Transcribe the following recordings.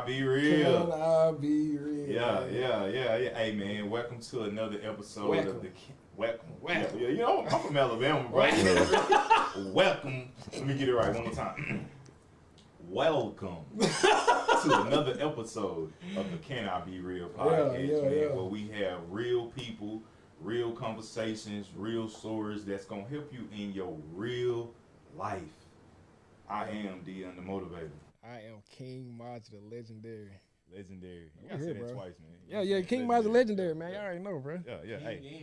be real? Can I be real? Yeah. Hey, man, welcome to another episode of the... Welcome. Yeah, you know, I'm from Alabama, bro. Welcome. Let me get it right one more time. Welcome to another episode of the Can I Be Real podcast, man, where we have real people, real conversations, real stories that's going to help you in your real life. I am D the Motivator. I am King Maj the legendary. Legendary. You gotta say that twice, man. Yeah, King Maj the legendary, man. You already know, bro. Yeah. Hey.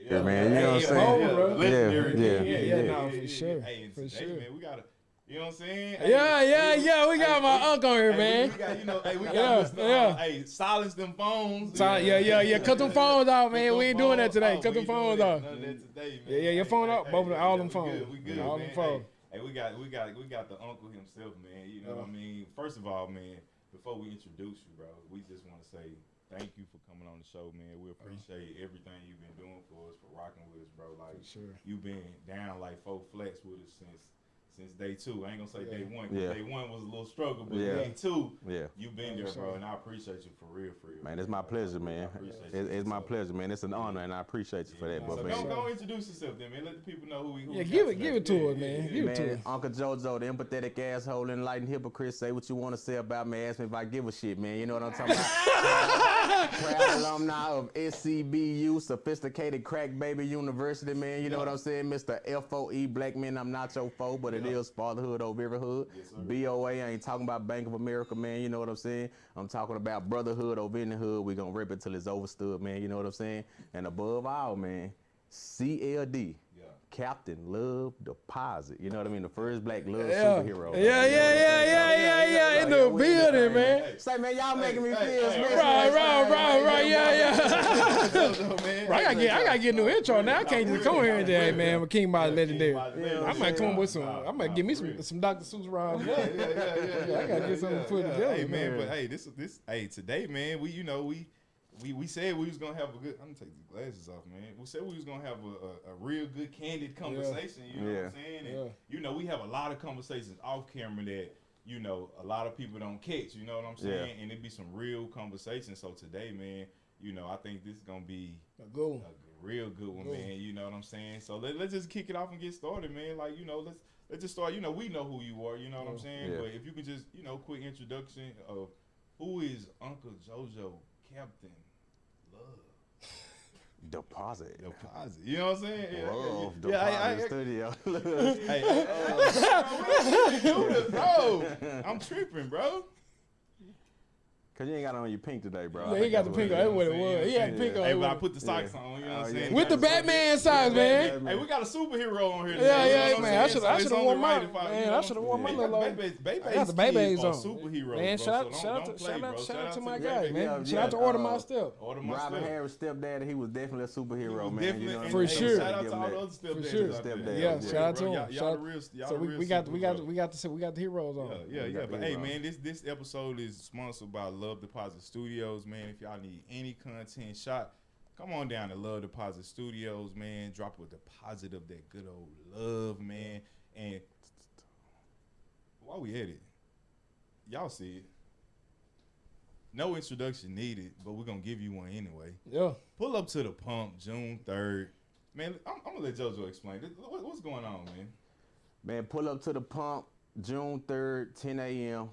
Yeah, man. You know what I'm saying? Legendary. Yeah, no, for sure. Hey, for sure. Man, we gotta, you know what I'm saying? Yeah. We got my uncle here, man. We got, we got hey, silence them phones. Yeah. Cut them phones off, man. We ain't doing that today. Cut them phones off. None of that today, man. Yeah, your phone off. Both all them phones. We good, all them phones. Hey, we got the uncle himself, man. You know what I mean? First of all, man, before we introduce you, bro, we just want to say thank you for coming on the show, man. We appreciate everything you've been doing for us, for rocking with us, bro. Like, you've been down like 4 flats with us since day 2. I ain't gonna say day 1, because day 1 was a little struggle, but day 2, you've been there, bro, and I appreciate you for real. Man, it's my pleasure, man. It's my pleasure, man. It's an honor, and I appreciate you for that, so man. Go introduce yourself then, man. Let the people know who we give it to us, man. Give it to us. Uncle JoJo, the empathetic asshole, enlightened hypocrite. Say what you want to say about me. Ask me if I give a shit, man. You know what I'm talking about? Proud alumni of SCBU, Sophisticated Crack Baby University, man. You know what I'm saying? Mr. FOE, black men, I'm not your foe, but it is fatherhood over every hood. BOA, I ain't talking about Bank of America, man. You know what I'm saying? I'm talking about brotherhood over any hood. We gonna rip it till it's overstood, man. You know what I'm saying? And above all, man, CLD. Captain Love Deposit. You know what I mean? The first black love superhero. Yeah. In the building, man. Say, man, y'all making me feel special. Right. Yeah. I gotta get a new intro now. I can't just come here and say, hey, man, with King Maj legendary. I might come with some. I might give me some Dr. Seuss rhymes. I gotta get something to put together. Hey, man, but hey, today, man, we said we was gonna have a good. I'm gonna take these glasses off, man. We said we was gonna have a real good, candid conversation. You know what I'm saying? And we have a lot of conversations off camera that a lot of people don't catch. You know what I'm saying? And it be some real conversations. So today, man, I think this is gonna be a real good one, man. You know what I'm saying? So let's just kick it off and get started, man. Like let's just start. We know who you are. You know what I'm saying? But if you could just quick introduction of who is Uncle JoJo Captain Deposit. You know what I'm saying? Whoa, Deposit studio. Bro, I'm tripping, bro. Cause you ain't got it on your pink today, bro. Yeah, he got the pink on. That's what it was. He had the pink on. Hey, but I put the socks on. You know what I'm saying? With the Batman socks, man. Hey, we got a superhero on here today. Yeah, man. I should have worn my. Man, I should have worn my little. I got the Bebe's on. Superhero. Man, shout out to my guy, man. Shout out to Order My Step. Robin Harris' stepdaddy, he was definitely a superhero, man. For sure. Shout out to all the other stepdads. Yeah, shout out to him. Y'all the real. So we got the heroes on. Yeah. But hey, man, this episode is sponsored by Love Deposit Studios, man. If y'all need any content shot, come on down to Love Deposit Studios, man. Drop a deposit of that good old love, man. And while we at it, y'all see it. No introduction needed, but we're gonna give you one anyway. Yeah. Pull up to the pump June 3rd. Man, I'm gonna let JoJo explain. What's going on, man? Man, pull up to the pump June 3rd, 10 a.m.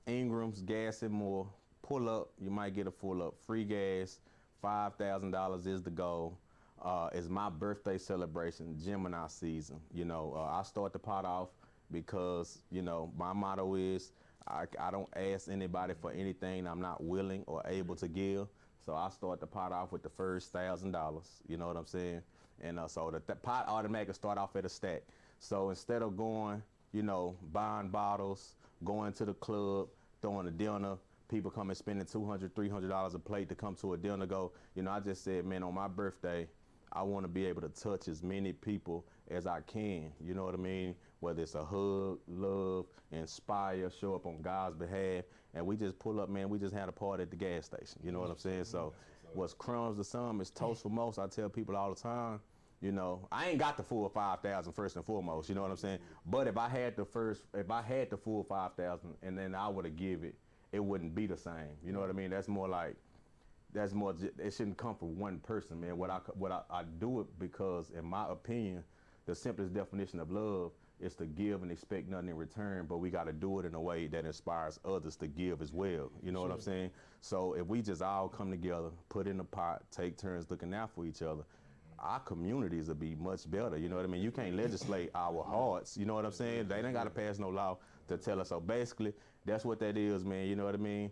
Ingram's Gas and More. Pull up, you might get a full up. Free gas, $5,000 is the goal. It's my birthday celebration, Gemini season. I start the pot off because, my motto is I don't ask anybody for anything I'm not willing or able to give. So I start the pot off with the first $1,000. You know what I'm saying? And so the pot automatically start off at a stack. So instead of going, buying bottles, going to the club, throwing a dinner, people come and spending $200, $300 a plate to come to a dinner I just said, man, on my birthday, I want to be able to touch as many people as I can. You know what I mean? Whether it's a hug, love, inspire, show up on God's behalf. And we just pull up, man. We just had a party at the gas station. You know what I'm saying? So what's crumbs to some is toast for most. I tell people all the time, I ain't got the full 5,000 first and foremost. You know what I'm saying? But if I had the full 5,000, and then I would have give it, it wouldn't be the same. You know what I mean? That's more like, it shouldn't come from one person, man. What I do it because, in my opinion, the simplest definition of love is to give and expect nothing in return, but we got to do it in a way that inspires others to give as well. You know what I'm saying? So if we just all come together, put in a pot, take turns looking out for each other, our communities will be much better. You know what I mean? You can't legislate our hearts. You know what I'm saying? They ain't got to pass no law to tell us. So basically, that's what that is, man. You know what I mean?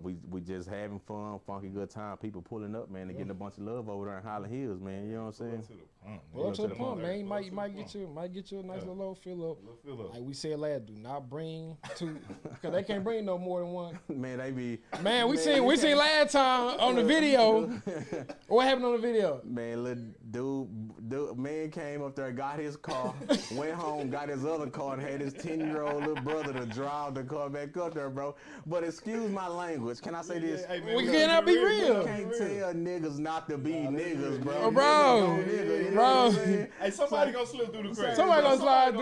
We just having fun, funky good time. People pulling up, man, and getting a bunch of love over there in Highland Hills, man. You know what I'm saying? Well, to the pump, man. You might get you a nice little fill up. Like we said last, do not bring two, because they can't bring no more than one. Man, they be. Man, we seen last time on the video. What happened on the video? Man, little dude, man came up there, got his car, went home, got his other car, and had his 10-year-old little brother to drive the car back up there, bro. But excuse my language. Can I say this? Hey, man, we cannot be real. You can't tell niggas not to be niggas, bro. Bro. Hey, somebody gonna slip through the cracks. Somebody gonna slide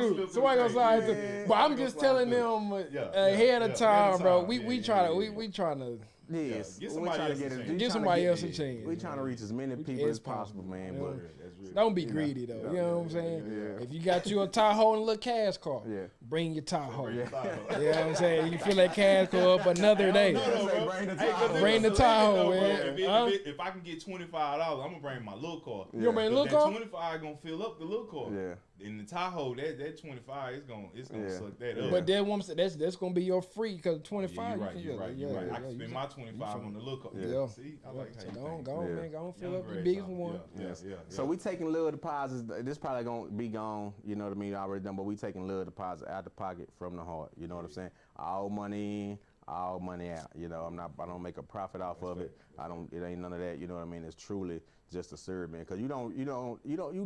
through. But I'm just telling them ahead of time, bro. We trying to. Yes, get somebody else a chance. We trying to reach as many people as possible, man. But don't be greedy though. You know what I'm saying? Yeah. If you got you a Tahoe and a little cash car, bring your Tahoe. You know what I'm saying? You fill that cash car up another day. Bring the Tahoe, man. If I can get $25, I'm gonna bring my little car. You gonna bring a little car? 25 gonna fill up the little car. Yeah. In the Tahoe, that 25 is gonna suck that up. But that woman said that's gonna be your free, because 25. You're right. I can spend my 25 on the little car. Yeah. See, I like how you think. Go on, man. Go on, fill up your biggest one. Yeah. So we taking little deposits. This probably gonna be gone. You know what I mean? Already done. But we taking little deposits out the pocket from the heart. You know what I'm saying? All money in, all money out. You know, I don't make a profit off of it. It ain't none of that. You know what I mean? It's truly just to serve, man. Cause you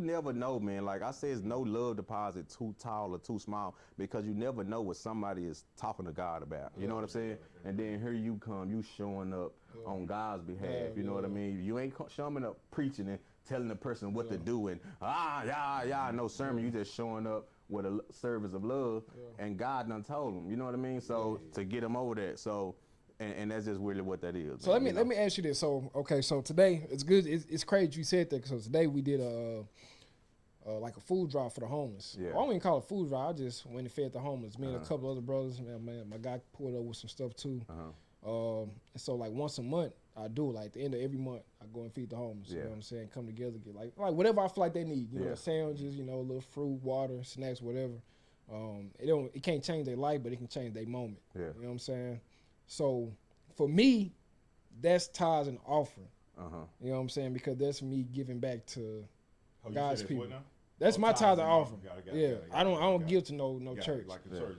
never know, man. Like I said, it's no love deposit too tall or too small, because you never know what somebody is talking to God about. You know what I'm saying? And then here you come, you showing up on God's behalf. You know what I mean? You ain't showing up preaching and telling the person what to do and no sermon. You just showing up with a service of love, and God done told them. You know what I mean? So to get them over that. So. And that's just really what that is. So let me ask you this. So so today it's good. It's crazy you said that, because today we did like a food drive for the homeless. Yeah. I don't even call it food drive. I just went and fed the homeless. Me and a couple other brothers. Man, my guy pulled up with some stuff too. And so like once a month I do it. Like at the end of every month I go and feed the homeless. You know what I'm saying? Come together, get like whatever I feel like they need. You know, sandwiches. You know, a little fruit, water, snacks, whatever. It can't change their life, but it can change their moment. Yeah. You know what I'm saying? So for me, that's tithes and offering. You know what I'm saying? Because that's me giving back to God's people. That's my tithes and offering. I don't give to no church. Like the church.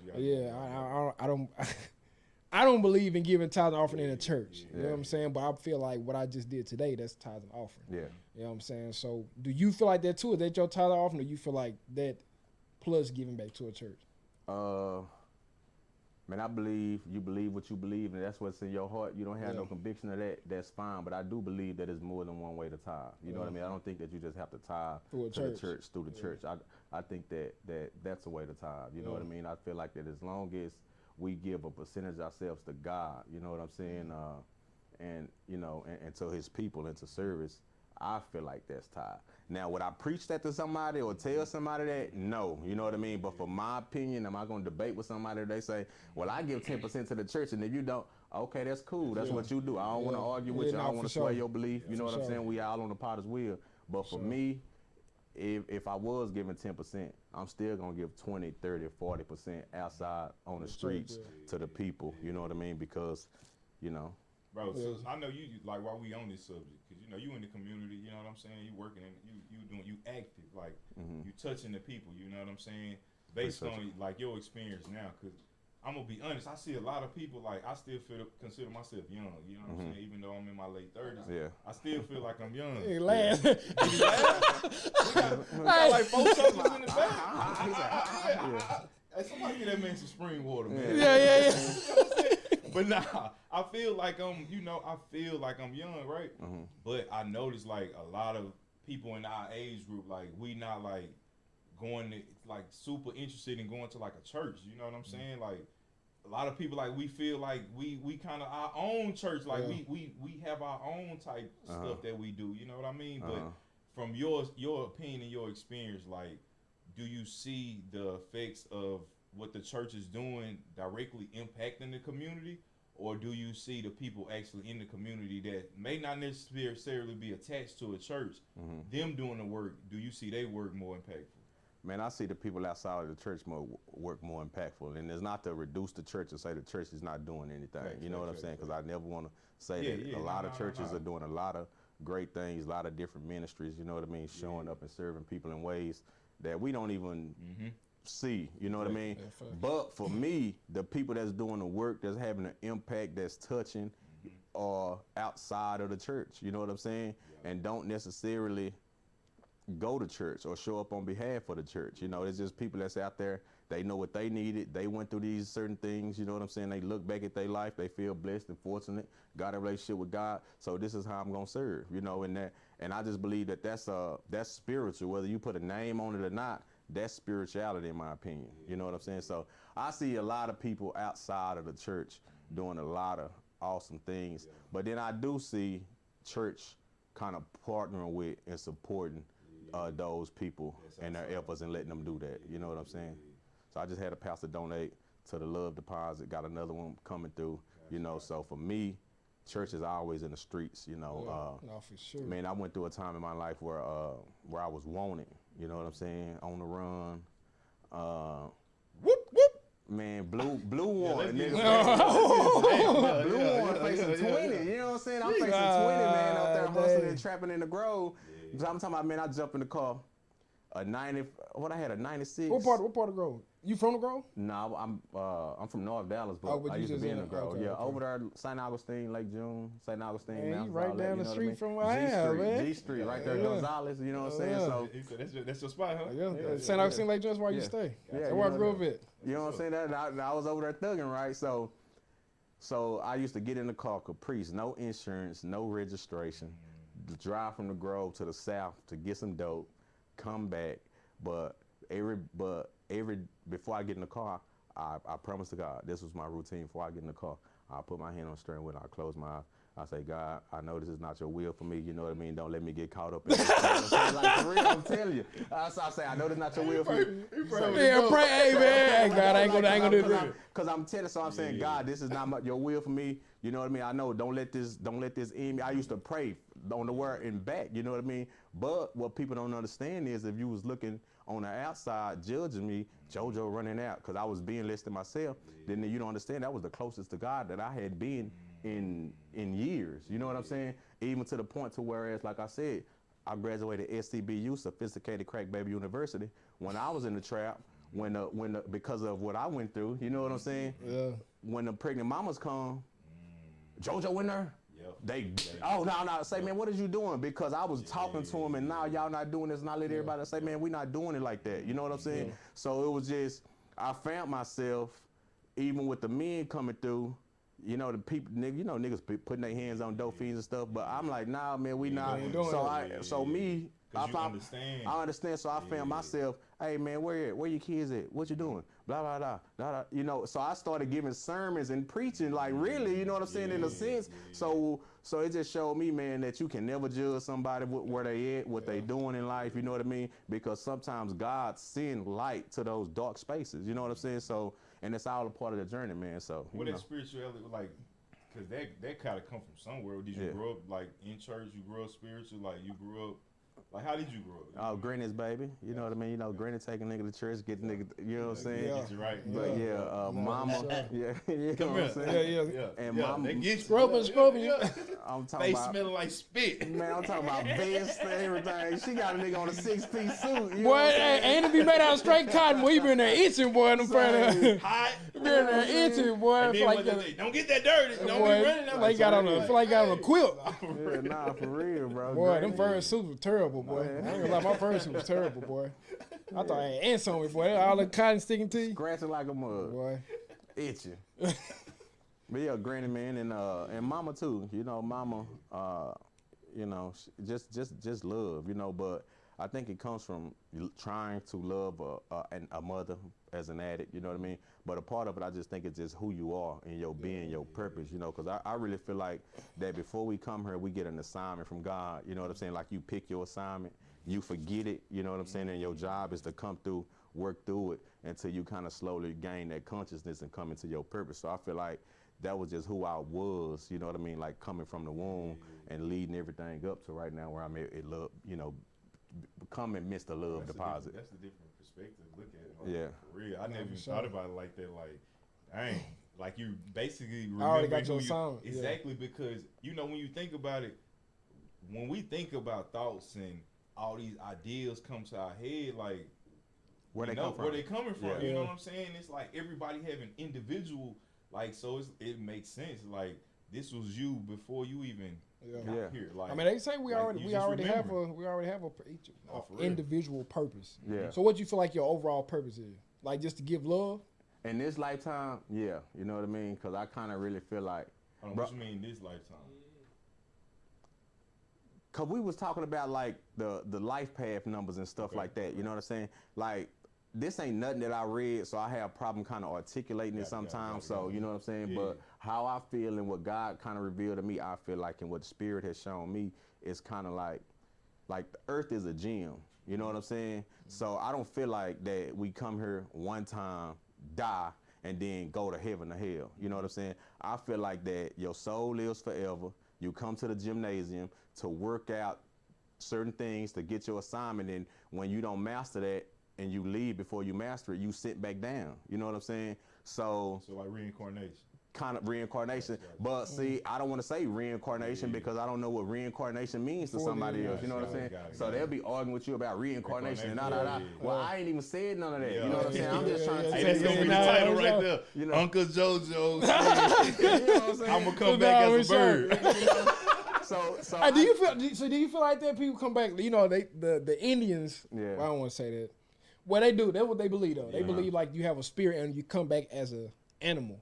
I don't believe in giving tithes and offering in a church. You know what I'm saying? But I feel like what I just did today, that's tithes and offering. Yeah. You know what I'm saying? So do you feel like that too? Is that your tithes and offering, or you feel like that plus giving back to a church? Man, I believe you believe what you believe, and that's what's in your heart. You don't have no conviction of that. That's fine. But I do believe that there's more than one way to tithe. You know what I mean? I don't think that you just have to tithe through the church. I think that's a way to tithe. You know what I mean? I feel like that as long as we give a percentage of ourselves to God, you know what I'm saying? And to His people and to service, I feel like that's tithe. Now, would I preach that to somebody or tell somebody that? No, you know what I mean? But for my opinion, am I going to debate with somebody? They say, well, I give 10% to the church, and if you don't, okay, that's cool. That's what you do. I don't want to argue with you. I don't want to sway your belief. You know what I'm saying? We all on the potter's wheel. But for me, if I was giving 10%, I'm still going to give 20, 30, 40% outside on the streets to the people. You know what I mean? Because, Bro, so I know you like while we on this subject, because you in the community, you know what I'm saying? You working and you active, like you touching the people, you know what I'm saying? Based on like your experience now, because I'm gonna be honest, I see a lot of people like I still consider myself young, you know what I'm saying? Even though I'm in my late 30s, I still feel like I'm young. Hey, laugh. We got like 4 chocolates in the back. Hey, somebody get that man some spring water, man. Yeah. But nah, I feel like I'm young, right? But I notice like a lot of people in our age group, like we not like going to, like super interested in going to like a church. You know what I'm saying? Like a lot of people like we feel like we kind of our own church, like we have our own type stuff that we do. You know what I mean? But from your opinion and your experience, like, do you see the effects of what the church is doing directly impacting the community, or do you see the people actually in the community that may not necessarily be attached to a church, them doing the work? Do you see they work more impactful? Man, I see the people outside of the church work more impactful, and it's not to reduce the church and say the church is not doing anything. You know what I'm saying? Because I never want to say that a lot of churches are doing a lot of great things, a lot of different ministries. You know what I mean? Showing up and serving people in ways that we don't even see. You know what I mean? But for me, the people that's doing the work, that's having an impact, that's touching, are outside of the church. You know what I'm saying? And don't necessarily go to church or show up on behalf of the church. You know, it's just people that's out there, they know what they needed, they went through these certain things, you know what I'm saying? They look back at their life, they feel blessed and fortunate, got a relationship with God, so this is how I'm gonna serve, you know, and I just believe that that's spiritual, whether you put a name on it or not. That's spirituality in my opinion. You know what I'm saying? So I see a lot of people outside of the church doing a lot of awesome things, but then I do see church kind of partnering with and supporting those people and their efforts and letting them do that. You know what I'm saying? So I just had a pastor donate to the Love Deposit, got another one coming through, you know. So for me, church is always in the streets, you know. No, for sure. Man, I went through a time in my life where I was wanted, you know what I'm saying, on the run. Whoop, whoop. Man, blue one. Blue one facing 20, you know what I'm saying? I'm facing 20, man, out there hustling and trapping in the Grove. So I'm talking about, man, I jump in the car, a 96. What part of the Grove? You from the Grove? No, I'm from North Dallas, but I used to be in the Grove. Okay, over there, St. Augustine, Lake June, St. Augustine, man, right down the street from where I am, man. G Street, right there, Gonzales, you know what I'm saying? So that's your spot, huh? Yeah, St. Augustine, Lake June is where you stay. That's where I grew up at. You know what I'm saying? I was over there thugging, right? So I used to get in the car, Caprice, no insurance, no registration, drive from the Grove to the south to get some dope, come back, but before I get in the car, I promise to God, this was my routine. Before I get in the car, I put my hand on the steering wheel, I close my eyes, I say, God, I know this is not your will for me. You know what I mean? Don't let me get caught up in this. Like, for real, I'm telling you. I say, I know this is not your will for me. Yeah, pray, hey, man. God, I ain't gonna do this. Because I'm telling you, so I'm saying, God, this is not your will for me. You know what I mean? I know, don't let this end me. I used to pray on the word and back, you know what I mean? But what people don't understand is if you was looking on the outside judging me, JoJo running out, because I was being less than myself, then you don't understand that was the closest to God that I had been in years. You know what I'm saying? Even to the point to whereas, like I said, I graduated SCBU, Sophisticated Crack Baby University, when I was in the trap, because of what I went through, you know what I'm saying? Yeah. When the pregnant mamas come, JoJo in there. No, say, man, what is you doing? Because I was talking to him, and now y'all not doing this, and I let everybody say, man, we not doing it like that. You know what I'm saying? Yeah. So it was just, I found myself, even with the men coming through, you know, the people, niggas putting their hands on dope fiends and stuff, but I'm like, nah, man, we not. I understand. So I found myself, hey, man, where your kids at? What you doing? Blah, blah, blah, blah, blah. You know, so I started giving sermons and preaching, like, really, you know what I'm saying, in a sense. So it just showed me, man, that you can never judge somebody where they at, what they doing in life, you know what I mean? Because sometimes God sends light to those dark spaces, you know what I'm saying? So, and it's all a part of the journey, man. So, what is spirituality like? Because that kind of come from somewhere. Did you grow up like in church? You grew up spiritual? Like you grew up? Like, how did you grow up? Oh, Granny's baby. You know what I mean? You know, Granny take a nigga to church, get the nigga, you know what I'm saying? Get you right. But mama, you know what I'm saying? Yeah. And mama. They get scrubbing. I'm talking about. They smelling like spit. Man, I'm talking about vest and everything. She got a nigga on a 6-piece suit. You boy, ain't it be made out of straight cotton? Boy, you been there itching, boy, in the front of hot. You been there itching, boy. Don't get that dirty. Don't be running. Feel like got on a quilt. Yeah, nah, for real, bro. Boy, them fur suits were terrible, boy. I ain't gonna lie, my fur suit was terrible, boy. I thought I had ants on me, boy. All the cotton sticking to you. Scratching like a mug. Boy. Itching. But yeah, Granny, man, and mama too. You know, mama, you know, just love, you know, but I think it comes from trying to love a mother as an addict, you know what I mean? But a part of it, I just think it's just who you are and your being, your purpose, you know, because I really feel like that before we come here, we get an assignment from God, you know what I'm saying? Like you pick your assignment, you forget it, you know what I'm saying? And your job is to come through, work through it until you kind of slowly gain that consciousness and come into your purpose. So I feel like that was just who I was, you know what I mean? Like coming from the womb and leading everything up to right now where I'm at love, you know, becoming Mr. Love Deposit. That's the different perspective to look at it. Yeah. For real. I never even thought about it like that. Like, dang, like you basically I already remember got your song. Exactly, because, you know, when you think about it, when we think about thoughts and all these ideas come to our head, like, where they coming from, you know what I'm saying? It's like everybody having individual, like, so it makes sense. Like, this was you before you even got here. Like, I mean, they say we already have each individual purpose. Yeah. So what do you feel like your overall purpose is? Like just to give love? In this lifetime, yeah, you know what I mean? Because I kind of really feel like. What you mean this lifetime? Cause we was talking about like the life path numbers and stuff like that. You know what I'm saying? Like this ain't nothing that I read, so I have a problem kind of articulating it sometimes. So you know what I'm saying? Yeah. But how I feel and what God kind of revealed to me, I feel like, and what the Spirit has shown me is kind of like the earth is a gym. You know what I'm saying? So I don't feel like that we come here one time, die, and then go to heaven or hell. You know what I'm saying? I feel like that your soul lives forever. You come to the gymnasium to work out certain things to get your assignment, and when you don't master that and you leave before you master it, you sit back down. You know what I'm saying? So like reincarnation. Kind of reincarnation. But see, I don't want to say reincarnation because I don't know what reincarnation means to somebody else. You know what I'm saying? So they'll be arguing with you about reincarnation and Well, I ain't even said none of that. You know what I'm saying? I'm just trying to say that's gonna be the title right there. You know, Uncle JoJo said, you know what I'm saying? I'm gonna come back as a bird. So do you feel like that people come back? You know, the Indians. Yeah. Well, I don't want to say that. Well, they do. That's what they believe though. They believe like you have a spirit and you come back as a animal.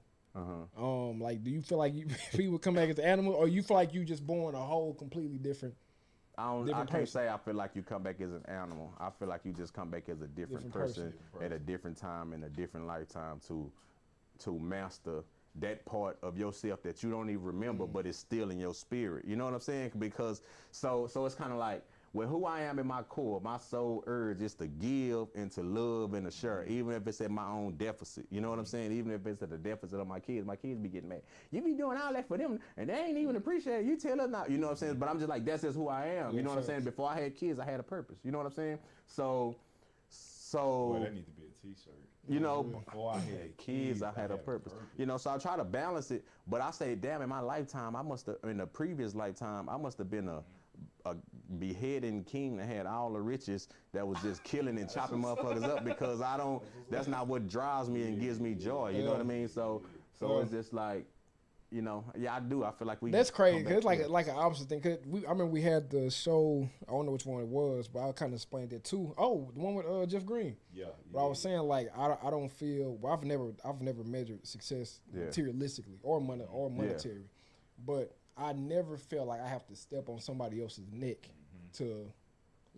Like, do you feel like people come back as an animal, or you feel like you just born a whole completely different? I can't say I feel like you come back as an animal. I feel like you just come back as a different person at a different time in a different lifetime to master that part of yourself that you don't even remember, but it's still in your spirit. You know what I'm saying? Because so it's kind of like, well, who I am in my core, my soul urge is to give and to love and to share, even if it's at my own deficit. You know what I'm saying? Even if it's at the deficit of my kids be getting mad. You be doing all that for them, and they ain't even appreciate it. You tell us not. You know what I'm saying? But I'm just like, that's just who I am. You know what I'm saying? Before I had kids, I had a purpose. You know what I'm saying? So. Well, that need to be a T-shirt. You know, before I had kids, I had a purpose. You know, so I try to balance it, but I say, damn, in my lifetime, in a previous lifetime, I must have been a beheading king that had all the riches that was just killing and chopping motherfuckers up, because that's not what drives me and gives me joy. You know what I mean? So it's just like, you know, I do. I feel like that's crazy. It's like an opposite thing. Cause I remember we had the show. I don't know which one it was, but I kind of explained it too. Oh, the one with Jeff Green. Yeah. But I was saying like I don't feel. Well, I've never measured success materialistically or monetary, but I never felt like I have to step on somebody else's neck to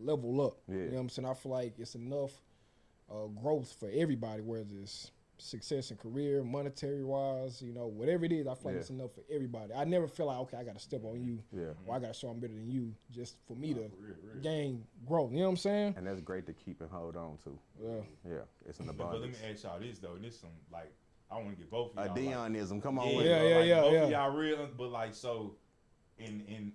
level up. Yeah. You know what I'm saying? I feel like it's enough growth for everybody, whether it's success in career, monetary wise, you know, whatever it is, I feel like it's enough for everybody. I never feel like, okay, I got to step on you, or I got to show I'm better than you, just for me to gain growth. You know what I'm saying? And that's great to keep and hold on to. Yeah, it's an abundance. But let me ask y'all this though, and this some like I want to get both of y'all. Dionism, like, come on. Both of y'all real, but like so, in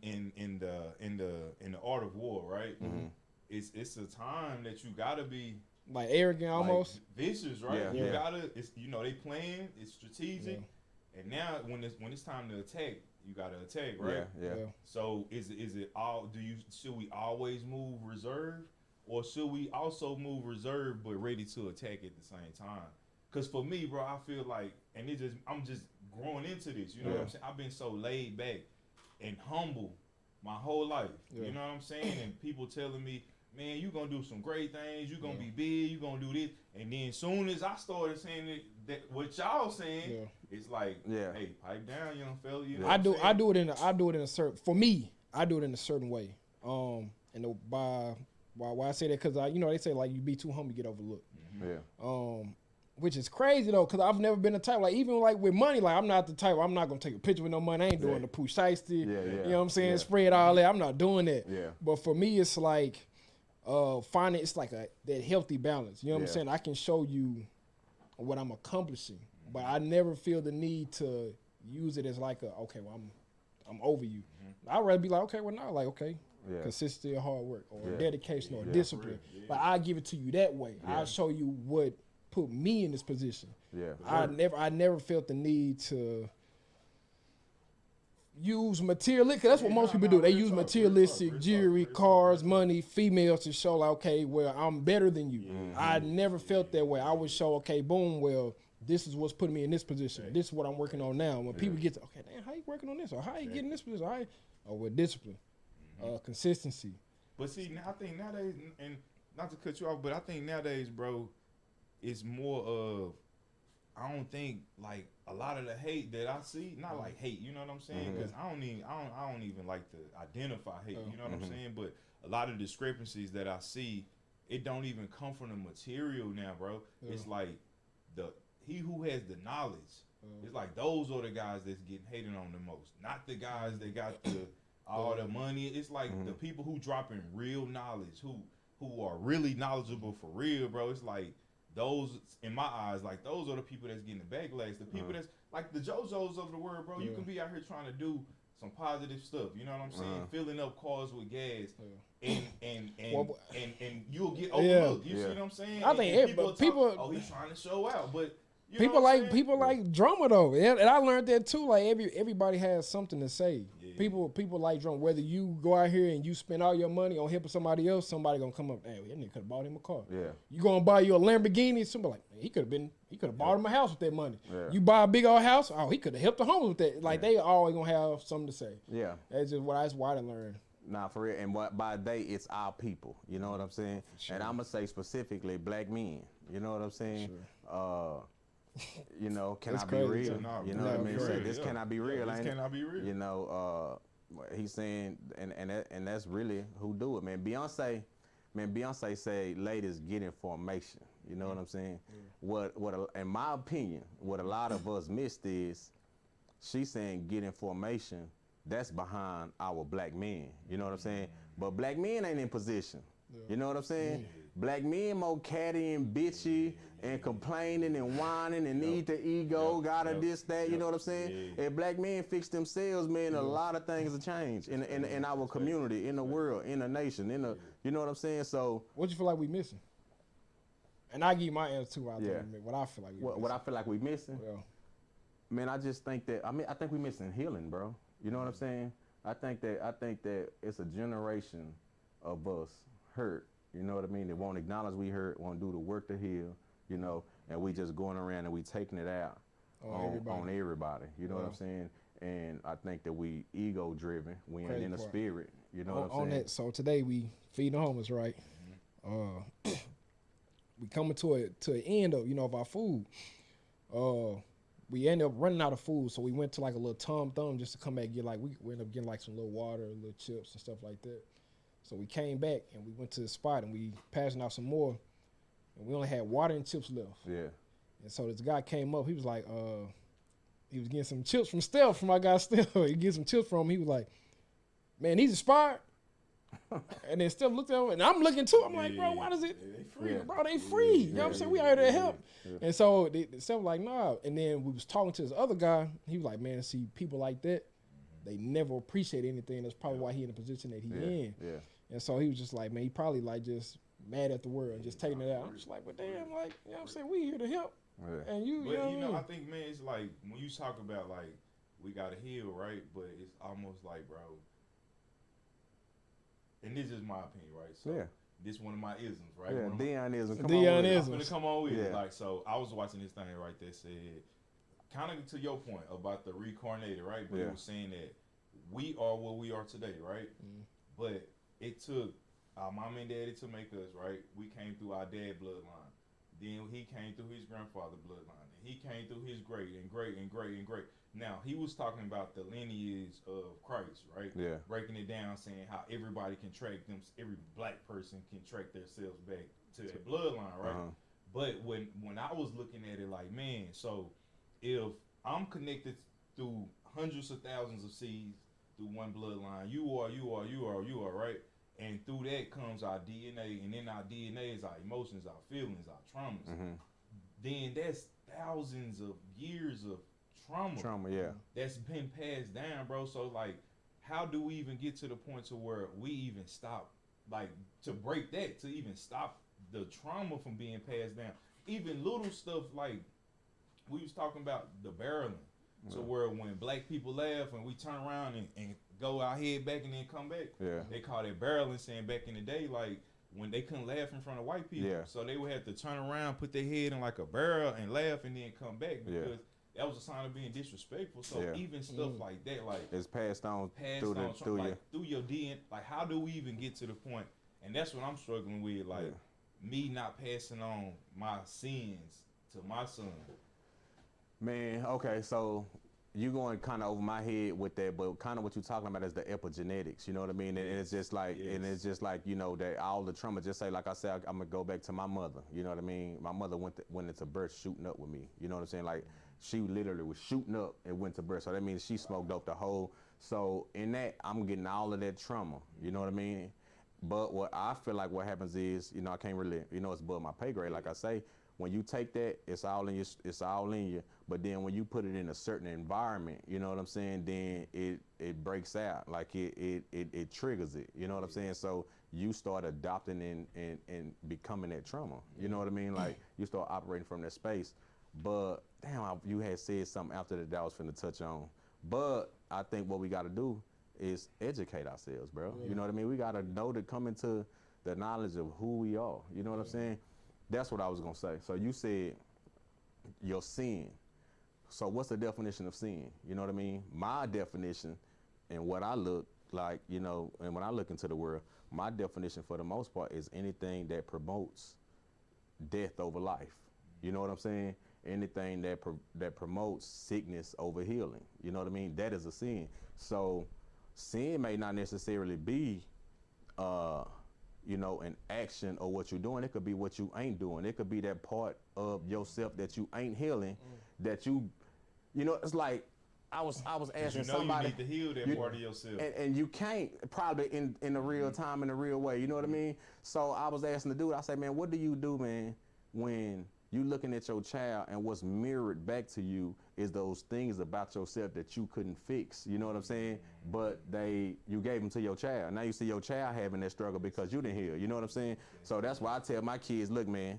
the art of war, right? Mm-hmm. It's a time that you gotta be. Like arrogant almost. Like vicious, right? Yeah, you gotta, it's, you know, they playing, it's strategic. Yeah. And now when it's time to attack, you gotta attack, right? Yeah. So is it all, should we always move reserve, or should we also move reserve but ready to attack at the same time? Cause for me, bro, I feel like, and I'm just growing into this, you know what I'm saying? I've been so laid back and humble my whole life. You know what I'm saying? And people telling me, man, you gonna do some great things. You gonna be big. You gonna do this. And then soon as I started saying that what y'all saying, it's like, hey, pipe down, young fella. You know I do it in a certain. For me, I do it in a certain way. And by Why I say that? Because you know they say like you be too humble, you get overlooked. Yeah. Which is crazy though, because I've never been the type, like even like with money, like I'm not the type, I'm not gonna take a picture with no money. I ain't doing the push shiesty. You know what I'm saying? Spread all that. I'm not doing that. Yeah. But for me, it's like finding it's like that healthy balance. You know what I'm saying? I can show you what I'm accomplishing, but I never feel the need to use it as like okay, well I'm over you. I'd rather be like, okay, well now, like okay. Consistency of hard work or dedication or discipline. But I give it to you that way. I'll show you what put me in this position. I never felt the need to use materialistic, because that's what most people do. They use materialistic jewelry, cars, money, females to show like, okay, well, I'm better than you. I never felt that way. I would show, okay, boom, well, this is what's putting me in this position. This is what I'm working on now. When people get to, okay, damn, how you working on this? Or how you getting this position? Or with discipline, consistency. But see, I think nowadays, and not to cut you off, but I think nowadays, bro, it's more of, I don't think like a lot of the hate that I see, not like hate, you know what I'm saying? Because I don't even like to identify hate, you know what I'm saying? But a lot of discrepancies that I see, it don't even come from the material now, bro. It's like he who has the knowledge. It's like those are the guys that's getting hated on the most, not the guys that got all the money. It's like the people who dropping real knowledge, who are really knowledgeable for real, bro. It's like those, in my eyes, like those are the people that's getting the backlash. The people that's like the JoJo's of the world, bro. You can be out here trying to do some positive stuff. You know what I'm saying? Filling up cars with gas, and you'll get overlooked. You see what I'm saying? I think people, oh, he's trying to show out, but people like drama though, and I learned that too. Like everybody has something to say. People like drama. Whether you go out here and you spend all your money on helping somebody else, somebody gonna come up. Hey, that nigga could have bought him a car. You gonna buy you a Lamborghini? Somebody like, man, he could have bought him a house with that money. You buy a big old house. Oh, he could have helped the homeless with that. Like they always gonna have something to say. That's just that's why I learned. Nah, for real. And by day, it's our people. You know what I'm saying? And I'm gonna say specifically black men. You know what I'm saying? You know, can I be real? You know what I mean? This cannot be real. This cannot be real. You know, he's saying, and that's really who do it, man. Beyonce say, ladies, get in formation. You know what I'm saying? What in my opinion, what a lot of us missed is, she's saying get in formation. That's behind our black men. You know what I'm saying? But black men ain't in position. You know what I'm saying? Black men more catty and bitchy and complaining and whining and need the ego, gotta this, that, you know what I'm saying? If black men fix themselves, man, a lot of things will change in our community, in the world, in the nation, you know what I'm saying? So what you feel like we missing? And I give you my answer too. What I feel like we missing. What I feel like we missing? Man, I just think that, I think we missing healing, bro. You know what I'm saying? I think that it's a generation of us hurt. You know what I mean? They won't acknowledge we hurt, won't do the work to heal, you know, and we just going around and we taking it out on everybody. You know what I'm saying? And I think that we ego driven. We ain't in the spirit. You know what I'm saying? On that, so today we feed the homeless, right? We coming to an end of our food. We ended up running out of food, so we went to like a little Tom Thumb just to come back and get like we ended up getting like some little water, little chips and stuff like that. So we came back and we went to the spot and we passing out some more, and we only had water and chips left. And so this guy came up. He was like, he was getting some chips from Steph, from my guy Steph. He get some chips from him. He was like, man, he's expired. And then Steph looked at him, and I'm looking too. I'm like, bro, why does it? They free, bro. They free. You know what I'm saying? We out here to help. And so Steph was like, nah. And then we was talking to this other guy. He was like, man, see, people like that, they never appreciate anything. That's probably why he in the position that he in. And so he was just like, man, he probably like just mad at the world and just taking it out. I'm just like, but damn, like, you know what I'm saying? We here to help. And you know, I think, man, it's like when you talk about like we gotta heal, right? But it's almost like, bro, and this is my opinion, right? So this one of my isms, right? Deonism. Deonism. I'm gonna come on with it. Like, so I was watching this thing right that said, kind of to your point about the reincarnated, right? But it was saying that we are what we are today, right? But it took our mom and daddy to make us, right? We came through our dad bloodline. Then he came through his grandfather bloodline, and he came through his great and great and great and great. Now, he was talking about the lineage of Christ, right? Yeah. Breaking it down, saying how everybody can track them, every black person can track themselves back to their bloodline, right? But when I was looking at it like, man, so if I'm connected through hundreds of thousands of seeds through one bloodline, you are, right? And through that comes our DNA, and in our DNA is our emotions, our feelings, our traumas. Then that's thousands of years of trauma, yeah, that's been passed down, bro. So like, how do we even get to the point to where we even stop, like, to break that, to even stop the trauma from being passed down? Even little stuff like we was talking about the barreling. So where when black people laugh and we turn around and go our head back and then come back, they call that barreling, saying back in the day, like, when they couldn't laugh in front of white people, so they would have to turn around, put their head in like a barrel and laugh and then come back, because that was a sign of being disrespectful. So even stuff like that, like, it's passed on through your DNA. Like, how do we even get to the point? And that's what I'm struggling with, like me not passing on my sins to my son. Man, okay, so you going kind of over my head with that, but kind of what you're talking about is the epigenetics, you know what I mean? And it's just like, and it's just like, you know, that all the trauma, just say, like I said, I'm gonna go back to my mother, you know what I mean? My mother went into birth shooting up with me, you know what I'm saying? Like, she literally was shooting up and went to birth, so that means she smoked up the whole, so in that, I'm getting all of that trauma, you know what I mean? But what I feel like what happens is, you know, I can't really, you know, it's above my pay grade, like I say, when you take that, it's all in you. But then when you put it in a certain environment, you know what I'm saying, then it breaks out, like it triggers it, you know what I'm saying? So you start adopting and becoming that trauma, you know what I mean? Like, you start operating from that space. But damn, you had said something after that I was finna touch on. But I think what we gotta do is educate ourselves, bro. You know what I mean? We gotta know to come into the knowledge of who we are, you know what I'm saying? That's what I was gonna say. So you said your sin. So what's the definition of sin? You know what I mean? My definition and what I look like, you know, and when I look into the world, my definition for the most part is anything that promotes death over life. You know what I'm saying? Anything that promotes sickness over healing. You know what I mean? That is a sin. So sin may not necessarily be you know, an action or what you're doing. It could be what you ain't doing. It could be that part of yourself that you ain't healing, that you know, it's like, I was asking somebody. You need to heal that part of yourself. And you can't, probably in the real time, in the real way, you know what I mean? So I was asking the dude, I said, man, what do you do, man, when you looking at your child and what's mirrored back to you is those things about yourself that you couldn't fix, you know what I'm saying? But you gave them to your child. Now you see your child having that struggle because you didn't heal, you know what I'm saying? So that's why I tell my kids, look, man,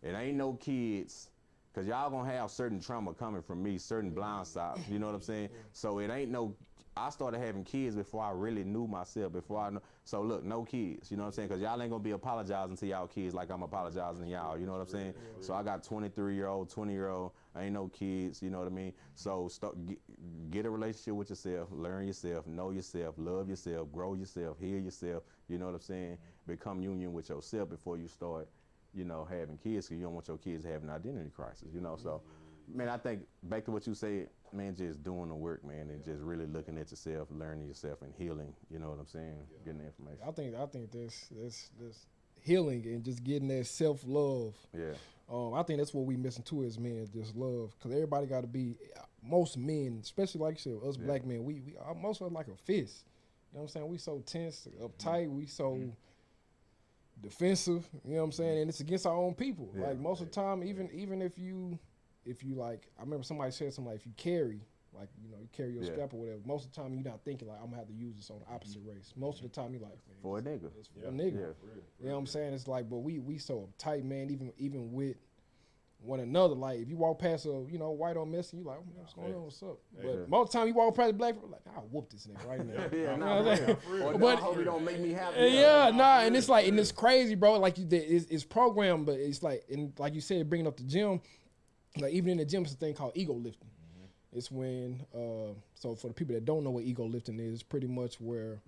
it ain't no kids, because y'all gonna have certain trauma coming from me, certain blind spots, you know what I'm saying? So it ain't no, I started having kids before I really knew myself, before I know. So look, no kids, you know what I'm saying? Because y'all ain't gonna be apologizing to y'all kids like I'm apologizing to y'all, you know what I'm saying? So I got 23-year-old, 20-year-old, ain't no kids, you know what I mean? So get a relationship with yourself, learn yourself, know yourself, love yourself, grow yourself, heal yourself, you know what I'm saying? Become union with yourself before you start, you know, having kids, because you don't want your kids to have an identity crisis, you know? So, man, I think back to what you said, man, just doing the work, man, and just really looking at yourself, learning yourself, and healing. You know what I'm saying? Getting the information. I think this healing and just getting that self-love. Yeah. I think that's what we missing too as men, just love, because everybody got to be. Most men, especially like you said, us black men, we most of us like a fist. You know what I'm saying? We so tense, uptight. We so defensive. You know what I'm saying? And it's against our own people. Yeah. Like most of the time, even if you like, I remember somebody said something like, if you carry, like, you know, you carry your strap or whatever, most of the time you're not thinking like, I'm gonna have to use this on the opposite race. Most of the time you're like, man, for a nigga. It's for a nigga. Yeah. You know what I'm saying? It's like, but we so uptight, man, even with one another. Like if you walk past a, you know, white on Messi, you like, oh, what's going on, what's up? But most of the time you walk past a black person, like, I'll whoop this nigga right now. But I hope you don't make me happy. And it's like, and it's crazy, bro. Like it's programmed, but it's like, and like you said, bringing up the gym. Like even in the gym, it's a thing called ego lifting. It's when, so for the people that don't know what ego lifting is, it's pretty much where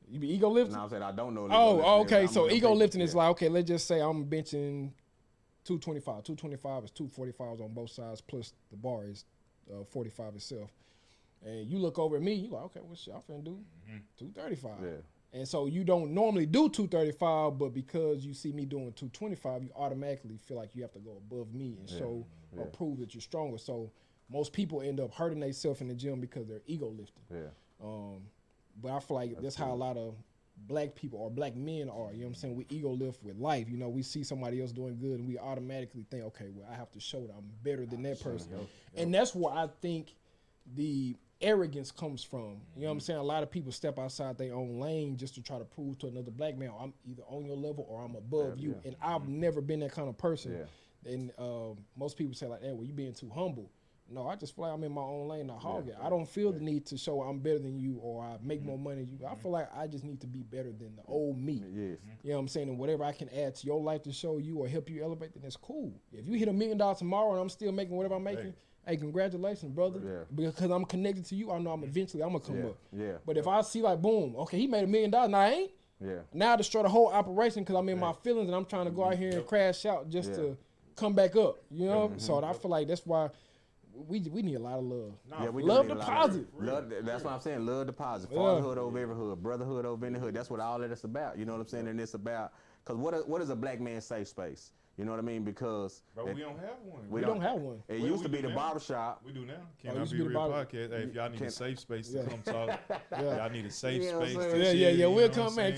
you be ego lifting. No, I'm saying I don't know. Oh, okay. So ego lifting is like, okay, let's just say I'm benching 225. 225 is 245s on both sides, plus the bar is 45 itself. And you look over at me, you like, okay, what shit I'm finna do? 235. Yeah. And so you don't normally do 235, but because you see me doing 225, you automatically feel like you have to go above me and show or prove that you're stronger. So most people end up hurting themselves in the gym because they're ego lifting. Yeah. But I feel like that's how a lot of black people or black men are. You know what I'm saying? We ego lift with life. You know, we see somebody else doing good and we automatically think, okay, well, I have to show that I'm better than that person. And that's where I think the arrogance comes from. You know what I'm saying? A lot of people step outside their own lane just to try to prove to another black man, I'm either on your level or I'm above you. And I've never been that kind of person. And most people say like, hey, well, you being too humble. No, I just feel like I'm in my own lane, not hog it. I don't feel the need to show I'm better than you or I make more money than you. I feel like I just need to be better than the old me. You know what I'm saying? And whatever I can add to your life to show you or help you elevate, then that's cool. If you hit $1 million tomorrow and I'm still making whatever I'm making, hey, congratulations, brother. Because I'm connected to you, I know I'm gonna come up. But if I see like, boom, okay, he made $1 million, now I ain't. Now I destroy the whole operation because I'm in my feelings and I'm trying to go out here and crash out just to come back up. You know? So I feel like that's why we need a lot of love. Love deposit. That's what I'm saying. Love deposit. Fatherhood over every hood. Brotherhood over any hood. That's what all of it's about. You know what I'm saying? And it's about, because what is a black man's safe space? You know what I mean? Because bro, we don't have one. We don't have one. It used to be the barbershop. We do now. Can I be real podcast? Hey, if y'all need a safe space to come talk, y'all need a safe space. We'll come, man.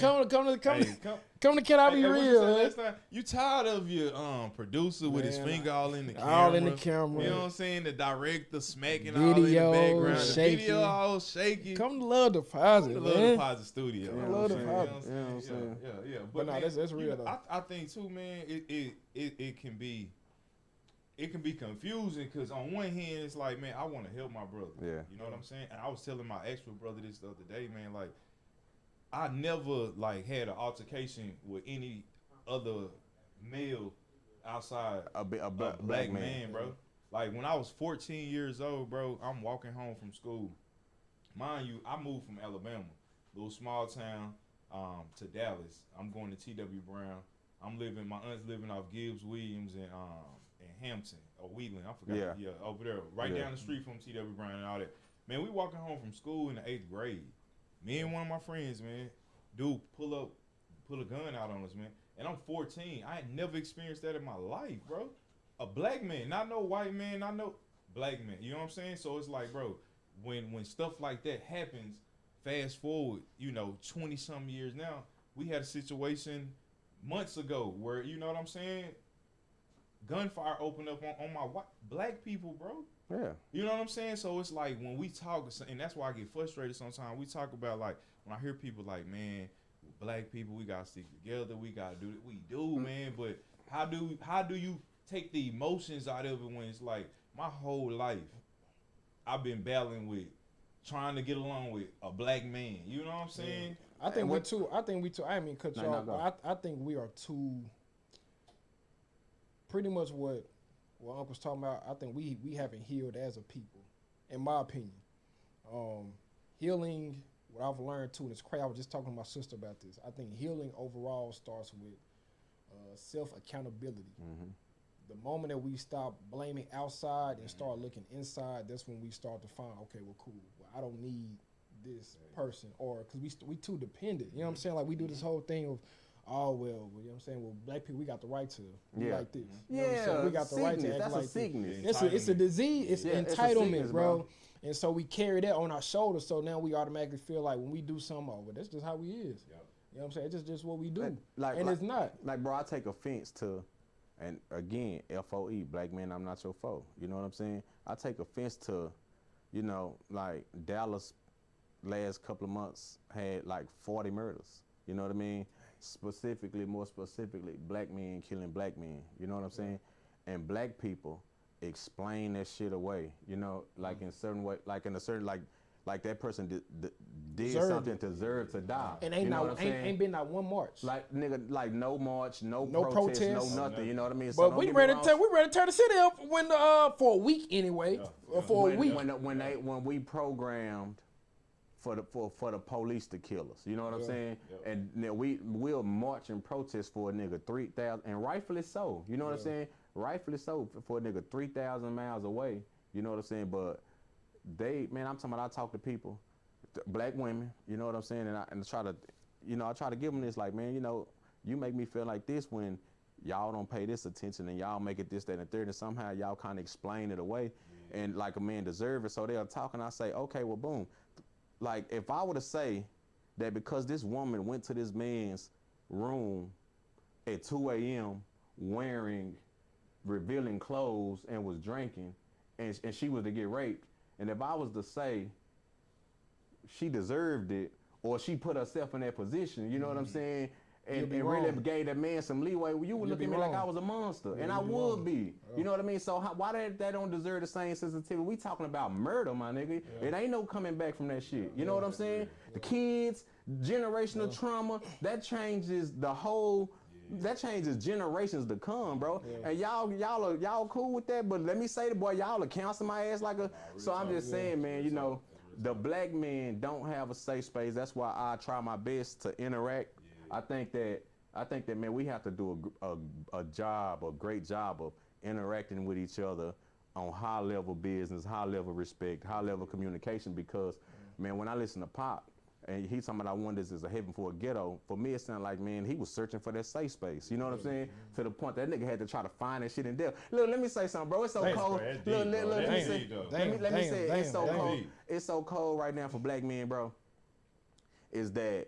Come to Can I Be Real? You tired of your producer with his finger all in the camera? All in the camera. You know what I'm saying? The director smacking all in the background. The video all shaky. Come to Love Deposit, man. Love Deposit Studio. Love Deposit. You know what I'm saying? Yeah. But no, that's real though. I think too, man, it can be confusing because on one hand it's like, man, I want to help my brother. You know what I'm saying? And I was telling my actual brother this the other day, man, like I never like had an altercation with any other male outside a black man, bro. Like when I was 14 years old, bro, I'm walking home from school. Mind you, I moved from Alabama, little small town, to Dallas. I'm going to T.W. Brown. My aunt's living off Gibbs Williams and Hampton or Wheeling. I forgot. Yeah, over there, right down the street from T.W. Brown and all that. Man, we walking home from school in the 8th grade. Me and one of my friends, man, dude, pull a gun out on us, man. And I'm 14. I had never experienced that in my life, bro. A black man, not no white man, not no black man. You know what I'm saying? So it's like, bro, when stuff like that happens, fast forward, 20-something years now, we had a situation months ago where, you know what I'm saying, gunfire opened up on my black people, bro. Yeah. You know what I'm saying? So it's like when we talk, and that's why I get frustrated sometimes, we talk about like, when I hear people like, man, black people, we gotta stick together, we gotta do it. We do, man, but how do you take the emotions out of it when it's like, my whole life, I've been battling with trying to get along with a black man. You know what I'm saying? I think we too, I didn't mean cut you off, but I think we are too, pretty much what Uncle's talking about. I think we haven't healed as a people, in my opinion. Healing, what I've learned too, and it's crazy, I was just talking to my sister about this. I think healing overall starts with self-accountability. The moment that we stop blaming outside and start looking inside, that's when we start to find, okay, well, cool. Well, I don't need this person, or because we too dependent. You know what I'm saying? Like we do this whole thing of, oh, well, you know what I'm saying? Well, black people, we got the right to be like this. You know what I'm saying? We got the right to act like this. It's a disease. It's entitlement, sickness, bro. And so we carry that on our shoulders. So now we automatically feel like when we do something, oh, well, that's just how we is. You know what I'm saying? It's just what we do. It's not. Like, bro, I take offense to, and again, FOE, black man, I'm not your foe. You know what I'm saying? I take offense to, like Dallas last couple of months had like 40 murders. You know what I mean? More specifically, black men killing black men. You know what I'm saying? And black people explain that shit away. Like in certain way, like in a certain like that person did something to deserve to die. And ain't been not one march. Like nigga, like no march, no protest, no nothing. You know what I mean? So but we ready to turn the city up for a week anyway. For a week. When we programmed for the police to kill us. You know what I'm saying? And we'll march and protest for a nigga 3,000, and rightfully so. You know what I'm saying? Rightfully so for a nigga 3,000 miles away. You know what I'm saying? But man, I'm talking about, I talk to people, black women. You know what I'm saying? And I try to, I try to give them this, like, man, you make me feel like this when y'all don't pay this attention and y'all make it this, that, and the third, and somehow y'all kind of explain it away and like a man deserve it. So they'll talk and I say, okay, well, boom. Like, if I were to say that because this woman went to this man's room at 2 a.m. wearing revealing clothes and was drinking and she was to get raped, and if I was to say she deserved it or she put herself in that position, you know what I'm saying? And really gave that man some leeway, you would look at me like I was a monster, and I would be. You know what I mean? So why that don't deserve the same sensitivity? We talking about murder, my nigga. It ain't no coming back from that shit. You know what I'm saying? The kids, generational trauma, that changes the whole. That changes generations to come, bro. And y'all cool with that? But let me say, boy, y'all are counsel my ass like a. So I'm just saying, man. The black men don't have a safe space. That's why I try my best to interact. I think that man, we have to do a great job of interacting with each other on high level business, high level respect, high level communication. Because man, when I listen to Pop and he's talking about, I want this as a heaven for a ghetto, for me it sounded like, man, he was searching for that safe space. You know what I'm saying? To the point that nigga had to try to find that shit in depth. Look, let me say something, bro. It's so cold. Let me say it's so cold. It's so cold right now for black men, bro. Is that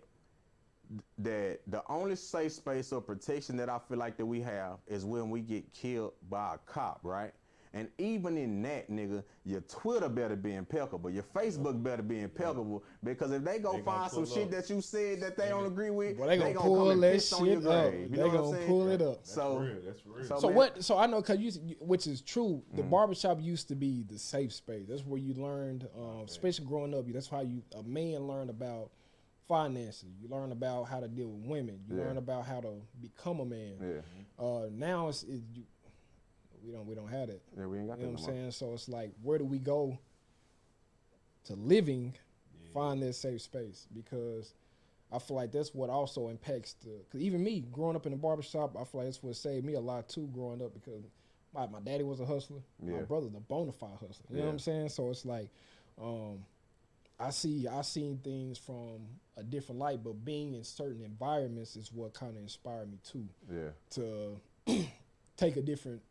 the only safe space or protection that I feel like that we have is when we get killed by a cop, right? And even in that, nigga, your Twitter better be impeccable. Your Facebook better be impeccable. Because if they go find some shit that you said that they don't agree with, they gonna pull that shit up. They gonna pull it up. That's real. So I know, which is true, the barbershop used to be the safe space. That's where you learned, especially growing up, that's how a man learned about finances. You learn about how to deal with women. You learn about how to become a man. Now we don't have that. Yeah, we ain't got that. You know what I'm saying? So it's like, where do we go to living, find that safe space? Because I feel like that's what also impacts because even me growing up in the barbershop, I feel like that's what saved me a lot too growing up, because my daddy was a hustler. My brother's a bona fide hustler. You know what I'm saying? So it's like, I seen things from a different light, but being in certain environments is what kind of inspired me too. To take a different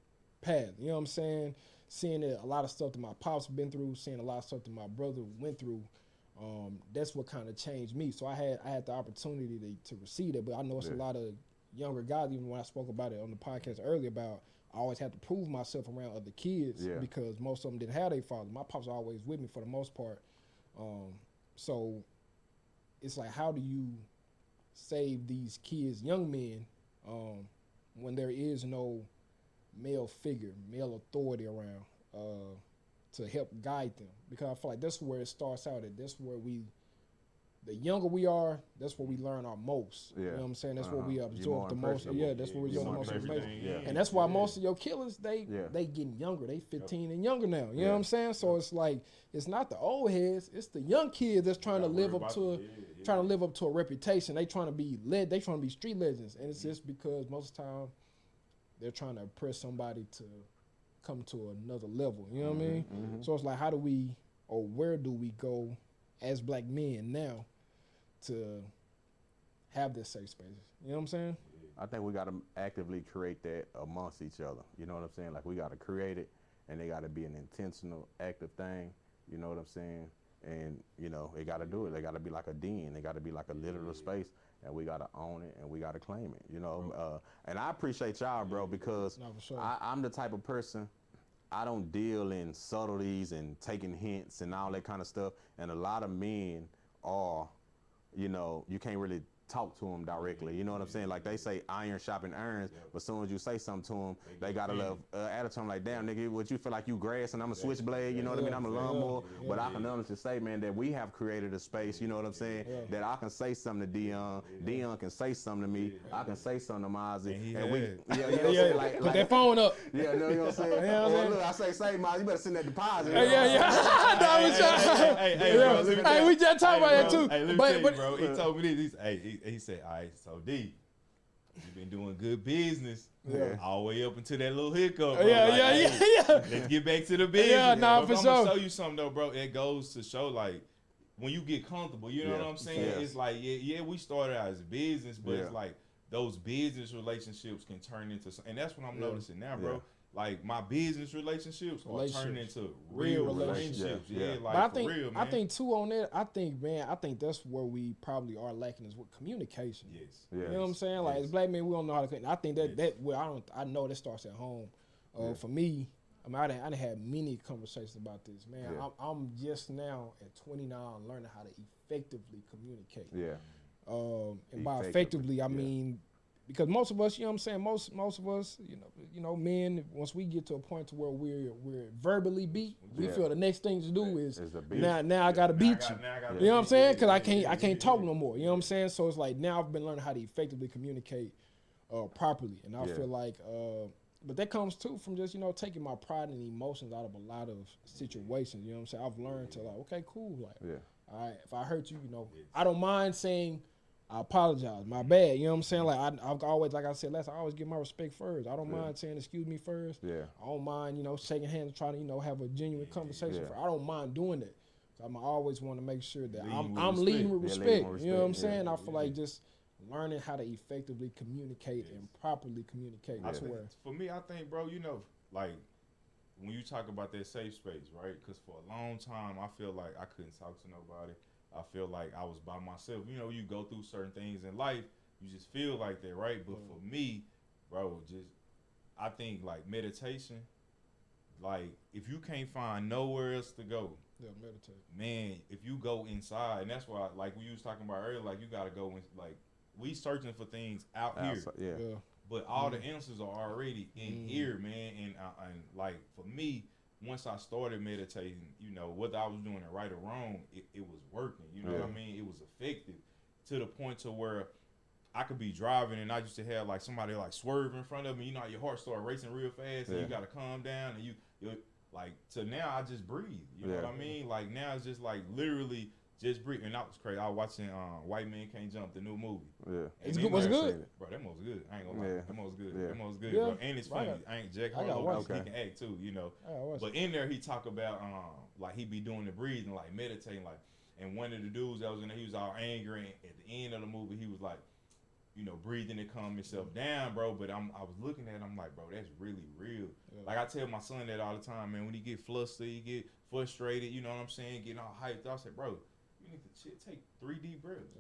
path. You know what I'm saying? Seeing a lot of stuff that my pops been through, seeing a lot of stuff that my brother went through, that's what kind of changed me. So I had the opportunity to receive it, but I know it's a lot of younger guys, even when I spoke about it on the podcast earlier about I always had to prove myself around other kids because most of them didn't have their father. My pops always with me for the most part. So it's like, how do you save these kids, young men, when there is no male figure, male authority around to help guide them? Because I feel like that's where it starts out at. That's where the younger we are, that's where we learn our most. You know what I'm saying? That's where we absorb the most. That's where we absorb the most information. And that's why most of your killers, they getting younger. They 15 and younger now. You know what I'm saying? So it's like, it's not the old heads, it's the young kids that's trying to live up to a reputation. They trying to be they trying to be street legends. And it's just because most of the time they're trying to impress somebody to come to another level. You know what I mean? So it's like, how do we, or where do we go as black men now to have this safe space? You know what I'm saying? I think we got to actively create that amongst each other. You know what I'm saying? Like, we got to create it, and they got to be an intentional, active thing. You know what I'm saying? And, they got to do it. They got to be like a den. They got to be like a literal space, and we got to own it, and we got to claim it, And I appreciate y'all, bro, because I'm the type of person, I don't deal in subtleties and taking hints and all that kind of stuff. And a lot of men are, you can't really talk to them directly. You know what I'm saying? Like they say iron sharpens irons, but as soon as you say something to them, they got a little attitude like, damn, nigga, what you feel like you grass and I'm a switchblade, you know what I mean? I'm a lawnmower, but I can honestly say, man, that we have created a space, you know what I'm saying, that I can say something to Dion, Dion can say something to me, I can say something to Mozzie, and we, like, put that phone up. Yeah, you know what I'm saying? Or look, I say, Mozzie, you better send that deposit. Hey, we just talked about that too. Hey, but bro, he told me this. He said, all right, so D, you've been doing good business all the way up until that little hiccup. Bro. Let's get back to the business. Yeah, nah, but for sure. I'm gonna show you something though, bro. It goes to show like when you get comfortable, you know what I'm saying? It's like, we started out as a business, but it's like those business relationships can turn into, and that's what I'm noticing now, bro. Like my business relationships are turning into real relationships. Like but I think, for real, man. I think too on that. I think that's where we probably are lacking is with communication. You know what I'm saying? Like as black men, we don't know how to communicate. I think I know that starts at home. For me, I mean, I done had many conversations about this, man. I'm just now at 29 learning how to effectively communicate. And by effectively, I mean. Because most of us, you know what I'm saying, most of us, you know, men, once we get to a point to where we're verbally beat, we feel the next thing to do is now I gotta beat you. You know what I'm saying? Because I can't talk no more. You know what I'm saying? So it's like now I've been learning how to effectively communicate properly, and I feel like, but that comes too from just taking my pride and emotions out of a lot of situations. You know what I'm saying? I've learned to like, okay, cool, like, all right, if I hurt you, I don't mind saying. I apologize. My bad. You know what I'm saying? Like I've always, like I said last, I always give my respect first. I don't mind saying excuse me first. I don't mind, shaking hands and trying to, have a genuine conversation. I don't mind doing that. So I always want to make sure that I'm leading with respect. You know what I'm saying? I feel like just learning how to effectively communicate and properly communicate. That's where. For me, I think, bro, like when you talk about that safe space, right? Because for a long time, I feel like I couldn't talk to nobody. I feel like I was by myself. You go through certain things in life, you just feel like that, right? But for me, bro, I think like meditation, like if you can't find nowhere else to go, meditate. Man, if you go inside, and that's why, like we was talking about earlier, like you gotta go in, like we searching for things out here, but all the answers are already in here, man. And like for me. Once I started meditating, whether I was doing it right or wrong, it was working. You know what I mean? It was effective to the point to where I could be driving and I used to have like somebody like swerve in front of me. Your heart started racing real fast and you got to calm down and you like to now I just breathe. You know what I mean? Like now it's just like literally just breathe. And that was crazy. I was watching White Man Can't Jump, the new movie. It's good. Was it good? Bro, that movie was good. I ain't gonna lie. That movie was good. That movie was good, bro. And it's funny. Jack Harlow, he can act too, But in there, he talk about like he be doing the breathing, like meditating, like. And one of the dudes that was in there, he was all angry. And at the end of the movie, he was like, breathing to calm himself down, bro. But I was looking at him, I'm like, bro, that's really real. Like I tell my son that all the time, man. When he get flustered, he get frustrated. You know what I'm saying? Getting all hyped. I say, bro. You need to take 3 deep breaths,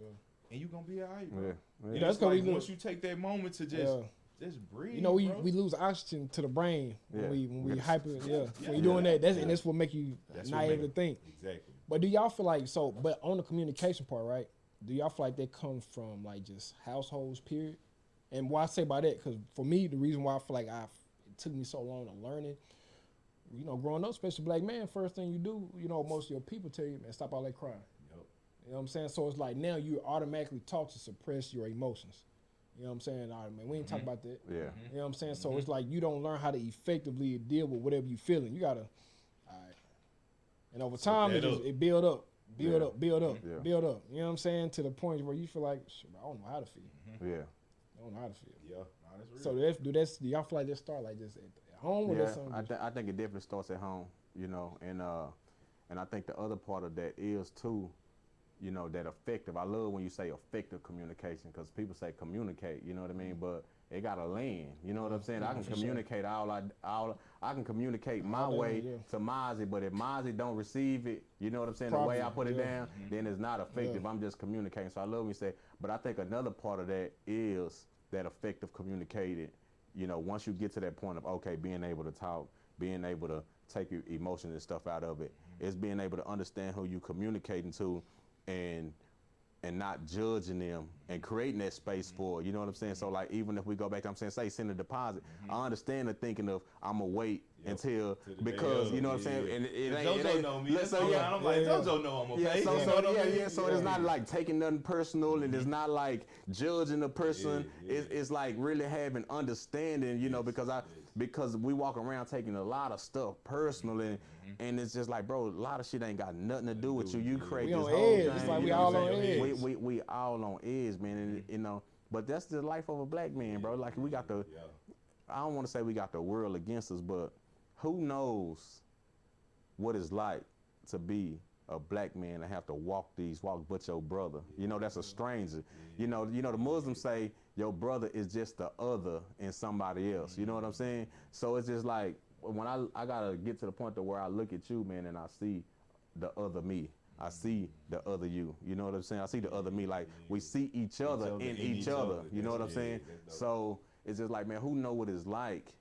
and you gonna be all right, bro. That's like once you take that moment to just breathe. We lose oxygen to the brain when we hyper. When you're doing that, and that's what make you not able to think. Exactly. But do y'all feel like but on the communication part, right? Do y'all feel like that comes from like just households, period? And why I say by that, because for me, the reason why I feel like it took me so long to learn it. Growing up, especially black man, first thing you do, most of your people tell you, man, stop all that crying. You know what I'm saying? So it's like now you automatically taught to suppress your emotions. You know what I'm saying? All right, man, we ain't talking about that. You know what I'm saying? So it's like you don't learn how to effectively deal with whatever you feeling. You gotta, all right. And over time, it build up. You know what I'm saying? To the point where you feel like, shit, I don't know how to feel. I don't know how to feel. That's real. So do y'all feel like this start like this at home? Or I think it definitely starts at home. And I think the other part of that is too. That effective. I love when you say effective communication because people say communicate, you know what I mean? But it got to land, you know what I'm saying? I can communicate I can communicate my way to Mozzie, but if Mozzie don't receive it, you know what I'm saying? The way I put it down, then it's not effective. I'm just communicating. So I love when you say, but I think another part of that is that effective communicated, once you get to that point of, okay, being able to talk, being able to take your emotions and stuff out of it, it's being able to understand who you communicating to. And and not judging them and creating that space for, you know what I'm saying? So like, even if we go back, I'm saying, say send a deposit, I understand the thinking of I'm gonna wait until, because you know what I'm saying? And it ain't, JoJo know me. I'm like, JoJo know I'm okay. So it's not like taking nothing personal, and it's not like judging the person. It's like really having understanding, you know, because we walk around taking a lot of stuff personally, and it's just like, bro, a lot of shit ain't got nothing to do with you. You create this whole thing. It's like we all on edge. We all on edge, man, and you know. But that's the life of a black man, bro. Like we got the, I don't want to say we got the world against us, but who knows what it's like to be a black man and have to walk but your brother. You know, that's a stranger. You know, the Muslims say your brother is just the other in somebody else. You know what I'm saying? So it's just like, when I gotta get to the point to where I look at you, man, and I see the other me. I see the other you. You know what I'm saying? I see the other me. Like, we see each other in each other. You know what I'm saying? So it's just like, man, who know what it's like?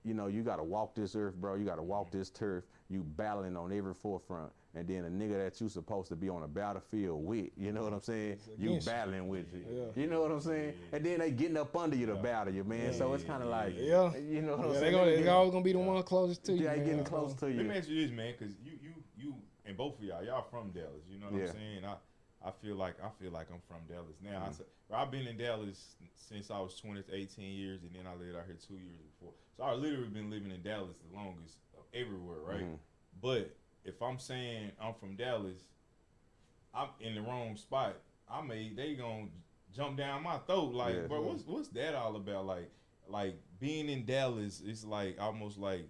You know, you gotta walk this earth, bro. You gotta walk this turf. You battling on every forefront. And then a nigga that you supposed to be on a battlefield with, you know what I'm saying? You battling with you. You know what I'm saying? And then they getting up under you to battle you, man. So it's kind of like, you know what I'm saying? They're always gonna be the one closest to you. Yeah, getting close to you. Let me ask you this, man, because you and both of y'all from Dallas. You know what I'm saying? I feel like I'm from Dallas now. I've been in Dallas since I was 20 to 18 years, and then I lived out here 2 years before. So I've literally been living in Dallas the longest everywhere, right? But if I'm saying I'm from Dallas, I'm in the wrong spot. They gonna jump down my throat. Like, bro, what's that all about? Like being in Dallas is like almost like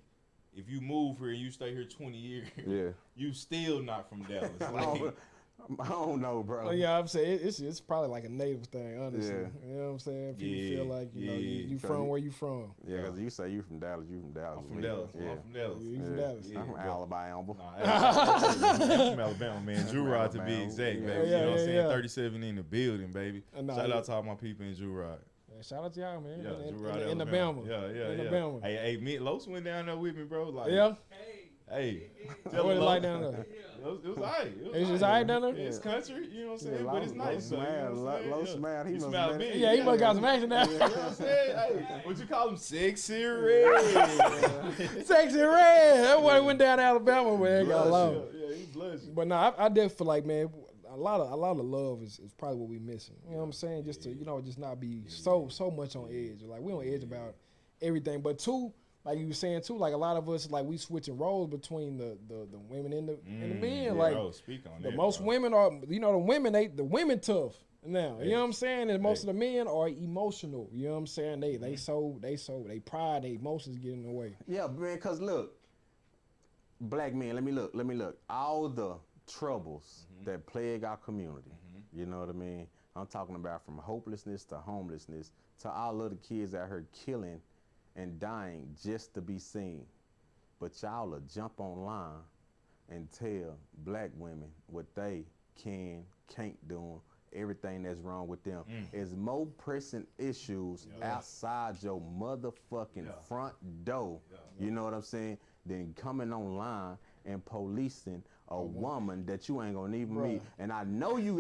if you move here and you stay here 20 years, you still not from Dallas. Like, I don't know, bro. Well, yeah, I'm saying it's probably like a native thing, honestly. You know what I'm saying? People feel like you from where you from. Yeah, because you say you from Dallas, you from Dallas. I'm from Dallas. I'm from Dallas. You from Dallas. I'm from Alabama. I'm from Alabama, man. Drew Rod to be exact, baby. You know what I'm saying? 37 in the building, baby. Shout out to all my people in Drew Rod. Shout out to y'all, man. Yeah, in Alabama. Yeah. Hey, Los went down there with me, bro. Like, Hey, what it like down there? It was alright. It's just alright down there? It's country, you know what I'm saying? But it's nice. Low smile. He smiled big. Yeah, he must got some action now. You know what I'm saying? Hey, what you call him? Sexy Red. Sexy Red. That boy went down to Alabama, man. Got along. Yeah, he blessed you. But no, I definitely feel like, man, a lot of love is probably what we missing. You know what I'm saying? Just to, just not be so much on edge. Like, we on edge about everything. But two, like you were saying too, like a lot of us, like we switching roles between the women and the men. Yeah, like speak on the that, most bro. women are, the women tough now. You know what I'm saying? And most of the men are emotional. You know what I'm saying? They pride, their emotions get in the way. Yeah, man. Cause look, black men. Let me look. All the troubles that plague our community. You know what I mean? I'm talking about from hopelessness to homelessness to all of the kids out here killing and dying just to be seen. But y'all will jump online and tell black women what they can't do, everything that's wrong with them. There's more pressing issues outside your motherfucking front door, you know what I'm saying, than coming online and policing a woman that you ain't gonna even meet. And I know you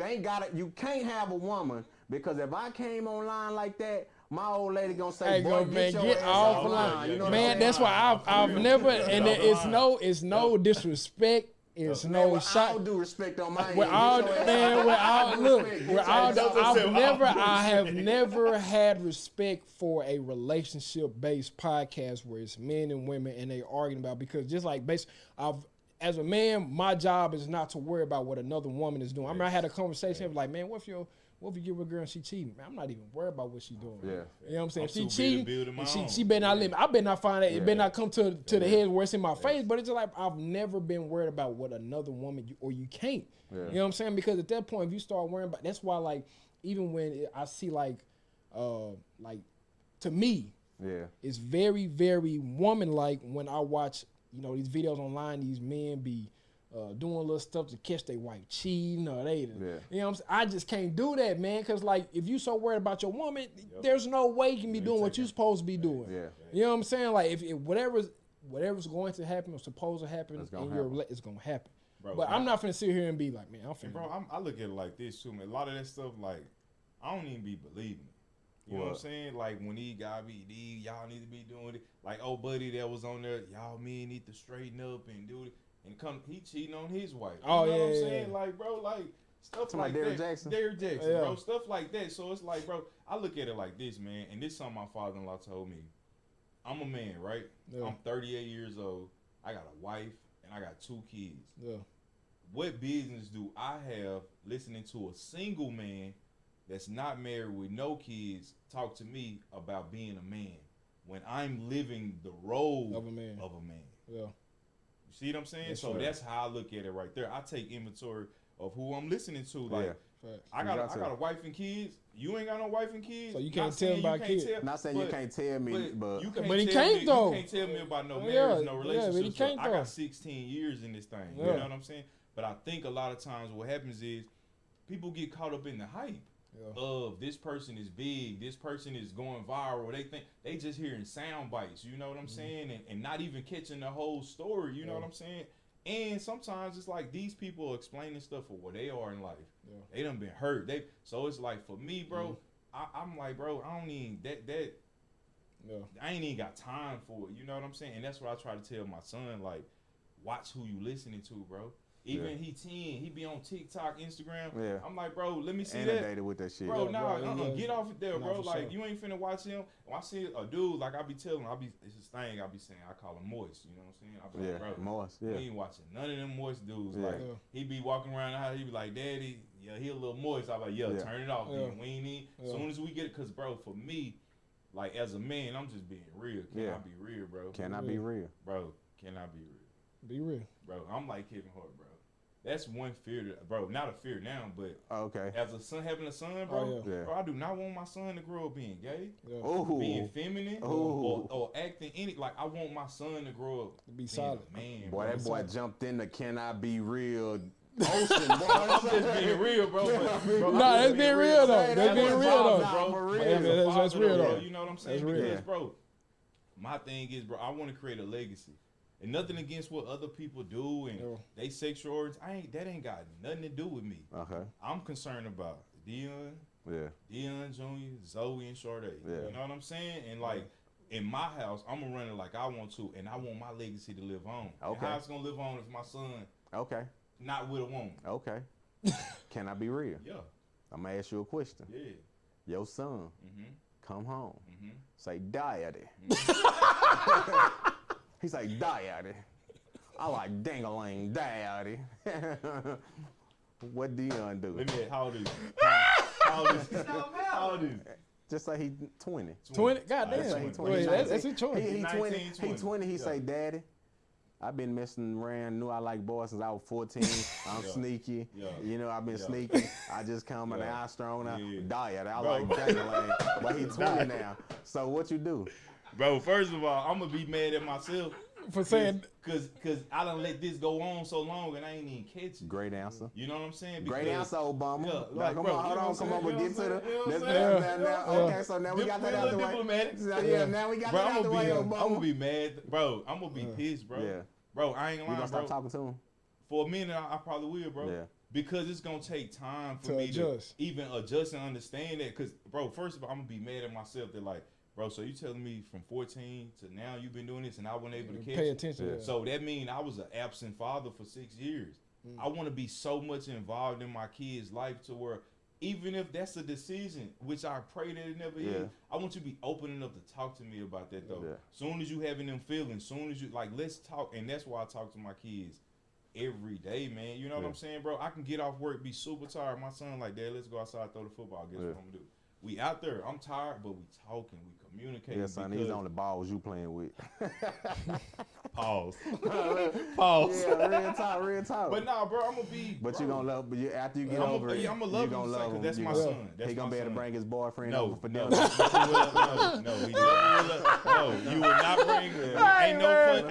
can't have a woman, because if I came online like that, my old lady gonna say, "Boy, get off the line." You know man, that's why I've never, and it's no disrespect. It's no shot. With all due respect on my I have never had respect for a relationship-based podcast where it's men and women and they arguing about, because just like as a man, my job is not to worry about what another woman is doing. I remember I had a conversation like, man, what if you get with a girl and she cheating? Man, I'm not even worried about what she doing. You know what I'm saying? If she cheating, she better not live. I better not find that. It better not come to the head where it's in my face. But it's just like, I've never been worried about what another woman, or you can't. You know what I'm saying? Because at that point, if you start worrying about, that's why, like, even when I see like to me, it's very, very woman-like when I watch, these videos online, these men be doing little stuff to catch their wife cheating, or you know what I'm saying? I just can't do that, man, because like, if you so worried about your woman, there's no way you can be doing what you're supposed to be doing. You know what I'm saying? Like, if whatever's going to happen or supposed to happen, it's gonna happen. bro. But I'm not finna sit here and be like, man, I'm finna. Bro, I look at it like this too, man. A lot of that stuff, like, I don't even be believing it. You know what I'm saying? Like, when y'all need to be doing it. Like, old buddy that was on there, y'all men need to straighten up and do it. And he cheating on his wife. You know what I'm saying? Like, bro, like, stuff like Derrick that. Jackson? Derrick Jackson, bro. Stuff like that. So it's like, bro, I look at it like this, man. And this is something my father-in-law told me. I'm a man, right? Yeah. I'm 38 years old. I got a wife and I got 2 kids. Yeah. What business do I have listening to a single man that's not married with no kids talk to me about being a man when I'm living the role of a man? Yeah. You see what I'm saying? That's that's how I look at it right there. I take inventory of who I'm listening to. Like, I got a wife and kids. You ain't got no wife and kids. So you can't tell me about kids. Not saying you can't tell me, but you can't. But he can't though. You can't tell me about no marriage, no relationship. Yeah, but he can't I got 16 years in this thing. You know what I'm saying? But I think a lot of times what happens is people get caught up in the hype of this person is big, this person is going viral. They think they just hearing sound bites. You know what I'm saying? And not even catching the whole story. You know what I'm saying? And sometimes it's like these people are explaining stuff for what they are in life. Yeah. They done been hurt. So it's like for me, bro, I'm like, bro, I don't need that. I ain't even got time for it. You know what I'm saying? And that's what I try to tell my son, like, watch who you listening to, bro. Even he 10, he be on TikTok, Instagram. Yeah. I'm like, bro, let me see inundated with that shit. Bro, get off it there, bro. Like, you ain't finna watch him. When I see a dude, like, I be telling him, it's his thing, I be saying, I call him moist, you know what I'm saying? I be like, bro, moist, we ain't watching none of them moist dudes. Like, he be walking around the house, he be like, Daddy, he a little moist. I be like, turn it off, man. We ain't need. As soon as we get it, because, bro, for me, like, as a man, I'm just being real. Can I be real, bro? Can I be real? Bro, can I be real? Be real. Bro, I'm like Kevin Hart, bro. That's one fear, bro. Not a fear now, but as a son, having a son, bro, bro, I do not want my son to grow up being gay, being feminine, or acting like I want my son to grow up to be solid. Man, boy, that boy jumped in the "Can I be real?" Ocean, bro. I'm just being real, bro. Nah, that's being real though. That's being real though, bro. That's real though. You know what I'm saying? Because, bro, my thing is, bro, I want to create a legacy. And nothing against what other people do and they sexual organs. That ain't got nothing to do with me. Okay. I'm concerned about Dion, Dion Jr., Zoe, and Sade. You know what I'm saying? And like in my house, I'm gonna run it like I want to, and I want my legacy to live on. Okay. And how it's gonna live on if my son not with a woman. Okay. Can I be real? Yeah. I'm gonna ask you a question. Yeah. Your son come home, say, Daddy. He's like, Daddy. I like ding-a-ling, Daddy. What Dion do? Let me ask, how old is he? How old is he? Just say he 20. 20? Goddamn. Wait, that's his choice. He 20. He say, Daddy, I've been messing around, knew I like boys since I was 14. I'm sneaky. You know, I've been sneaking. I just come in the eye strong now. Daddy, I like ding-a-ling. But he 20 now. So what you do? Bro, first of all, I'm gonna be mad at myself for saying cause I done let this go on so long and I ain't even catch it. Great answer. You know what I'm saying? Because, great answer, Obama. Yeah, like, come on, hold on, come on, we'll get to the. Okay, so now we got that out the way. Now we got that out the way, Obama. I'm gonna be mad, bro. I'm gonna be pissed, bro. Yeah. Bro, I ain't gonna lie, you gonna stop talking to him? For a minute, I probably will, bro. Yeah. Because it's gonna take time for me to even adjust and understand that. Cause, bro, first of all, I'm gonna be mad at myself that like. Bro, so you telling me from 14 to now you've been doing this and I wasn't able to catch pay attention. Yeah. So that means I was an absent father for 6 years. I want to be so much involved in my kids' life to where even if that's a decision, which I pray that it never is, I want you to be open enough to talk to me about that though. Yeah. Soon as you having them feelings, soon as you like, let's talk. And that's why I talk to my kids every day, man. You know what I'm saying, bro? I can get off work, be super tired. My son like, Dad, let's go outside, throw the football. Guess what I'm gonna do? We out there. I'm tired, but we talking. We communicating. Yeah, son. These on the balls you playing with. Pause. Pause. Yeah, real talk. But nah, bro, I'm gonna be. But you gonna love. But after you get over it, I'm gonna love him. Cause that's my son. He gonna be able to bring his boyfriend over for dinner. No, you will not bring.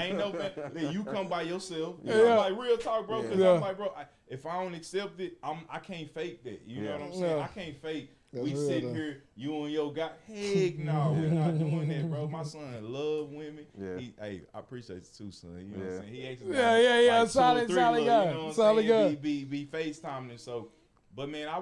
Ain't no fun. You come by yourself. You know, like real talk, bro. Cause I'm like, bro, if I don't accept it, I can't fake that. You know what I'm saying? I can't fake. we sitting here, you and your guy. Heck no, we're not doing that, bro. My son love women. Yeah. Hey, I appreciate it too, son. You know what I'm saying? He actually like solid guy. You know what I'm saying? Be FaceTiming. So, but man, I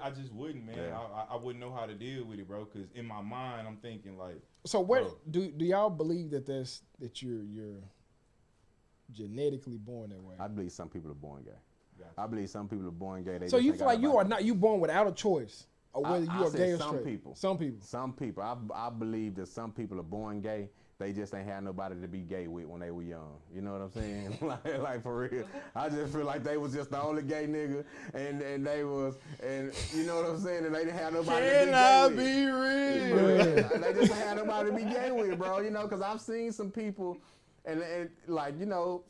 just wouldn't, man. Yeah. I wouldn't know how to deal with it, bro. Because in my mind, I'm thinking like. So what do y'all believe that you're genetically born that way? I believe some people are born gay. Gotcha. I believe some people are born gay. So you feel like you born without a choice, or whether you are gay or straight? Some people. I believe that some people are born gay. They just ain't had nobody to be gay with when they were young. You know what I'm saying? like for real. I just feel like they was just the only gay nigga, and they was, and you know what I'm saying? And they didn't have nobody to be gay with. Be real? They just had nobody to be gay with, bro. You know, because I've seen some people, and like, you know,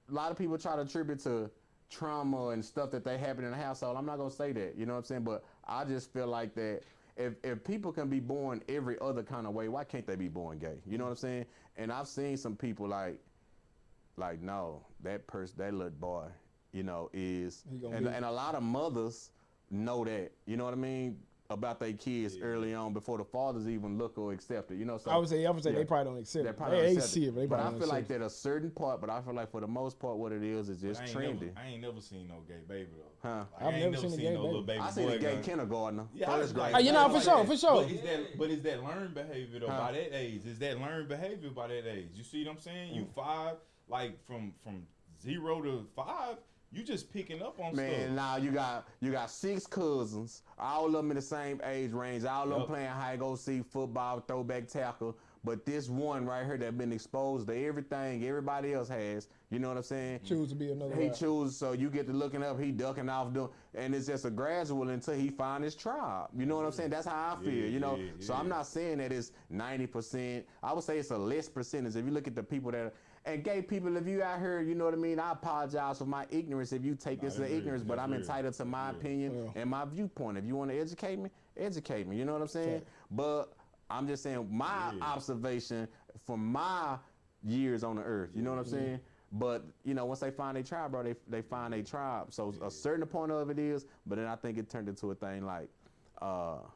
a lot of people try to attribute to trauma and stuff that they happen in the household. I'm not gonna say that, you know what I'm saying? But I just feel like that if people can be born every other kind of way, why can't they be born gay? You know what I'm saying? And I've seen some people like no, that little boy, you know, is, and a lot of mothers know that, you know what I mean, about their kids early on before the fathers even look or accept it, you know. So I would say they probably don't accept it. They see it, but I feel like that a certain part, but I feel like for the most part, what it is just trendy. I ain't never seen no gay baby though. Huh? Like, I ain't never seen no little baby boy. I seen a gay kindergartner. First grade. You know, for sure. But is that learned behavior though by that age? Is that learned behavior by that age? You see what I'm saying? You 5, like from 0 to 5. You just picking up on stuff. Man, now you got 6 cousins, all of them in the same age range, all of them playing hide go seek, football, throwback tackle. But this one right here that been exposed to everything everybody else has, you know what I'm saying? Choose to be another. He chooses, so you get to looking up, he ducking off, and it's just a gradual until he find his tribe. You know what I'm saying? That's how I feel, you know? So I'm not saying that it's 90%. I would say it's a less percentage. If you look at the people that and gay people, if you out here, you know what I mean, I apologize for my ignorance if you take this as ignorance, but I'm entitled to my opinion and my viewpoint. If you want to educate me, you know what I'm saying? But I'm just saying my observation from my years on the earth, you know what I'm saying? But, you know, once they find their tribe, bro, they find their tribe. So a certain point of it is, but then I think it turned into a thing like, oh,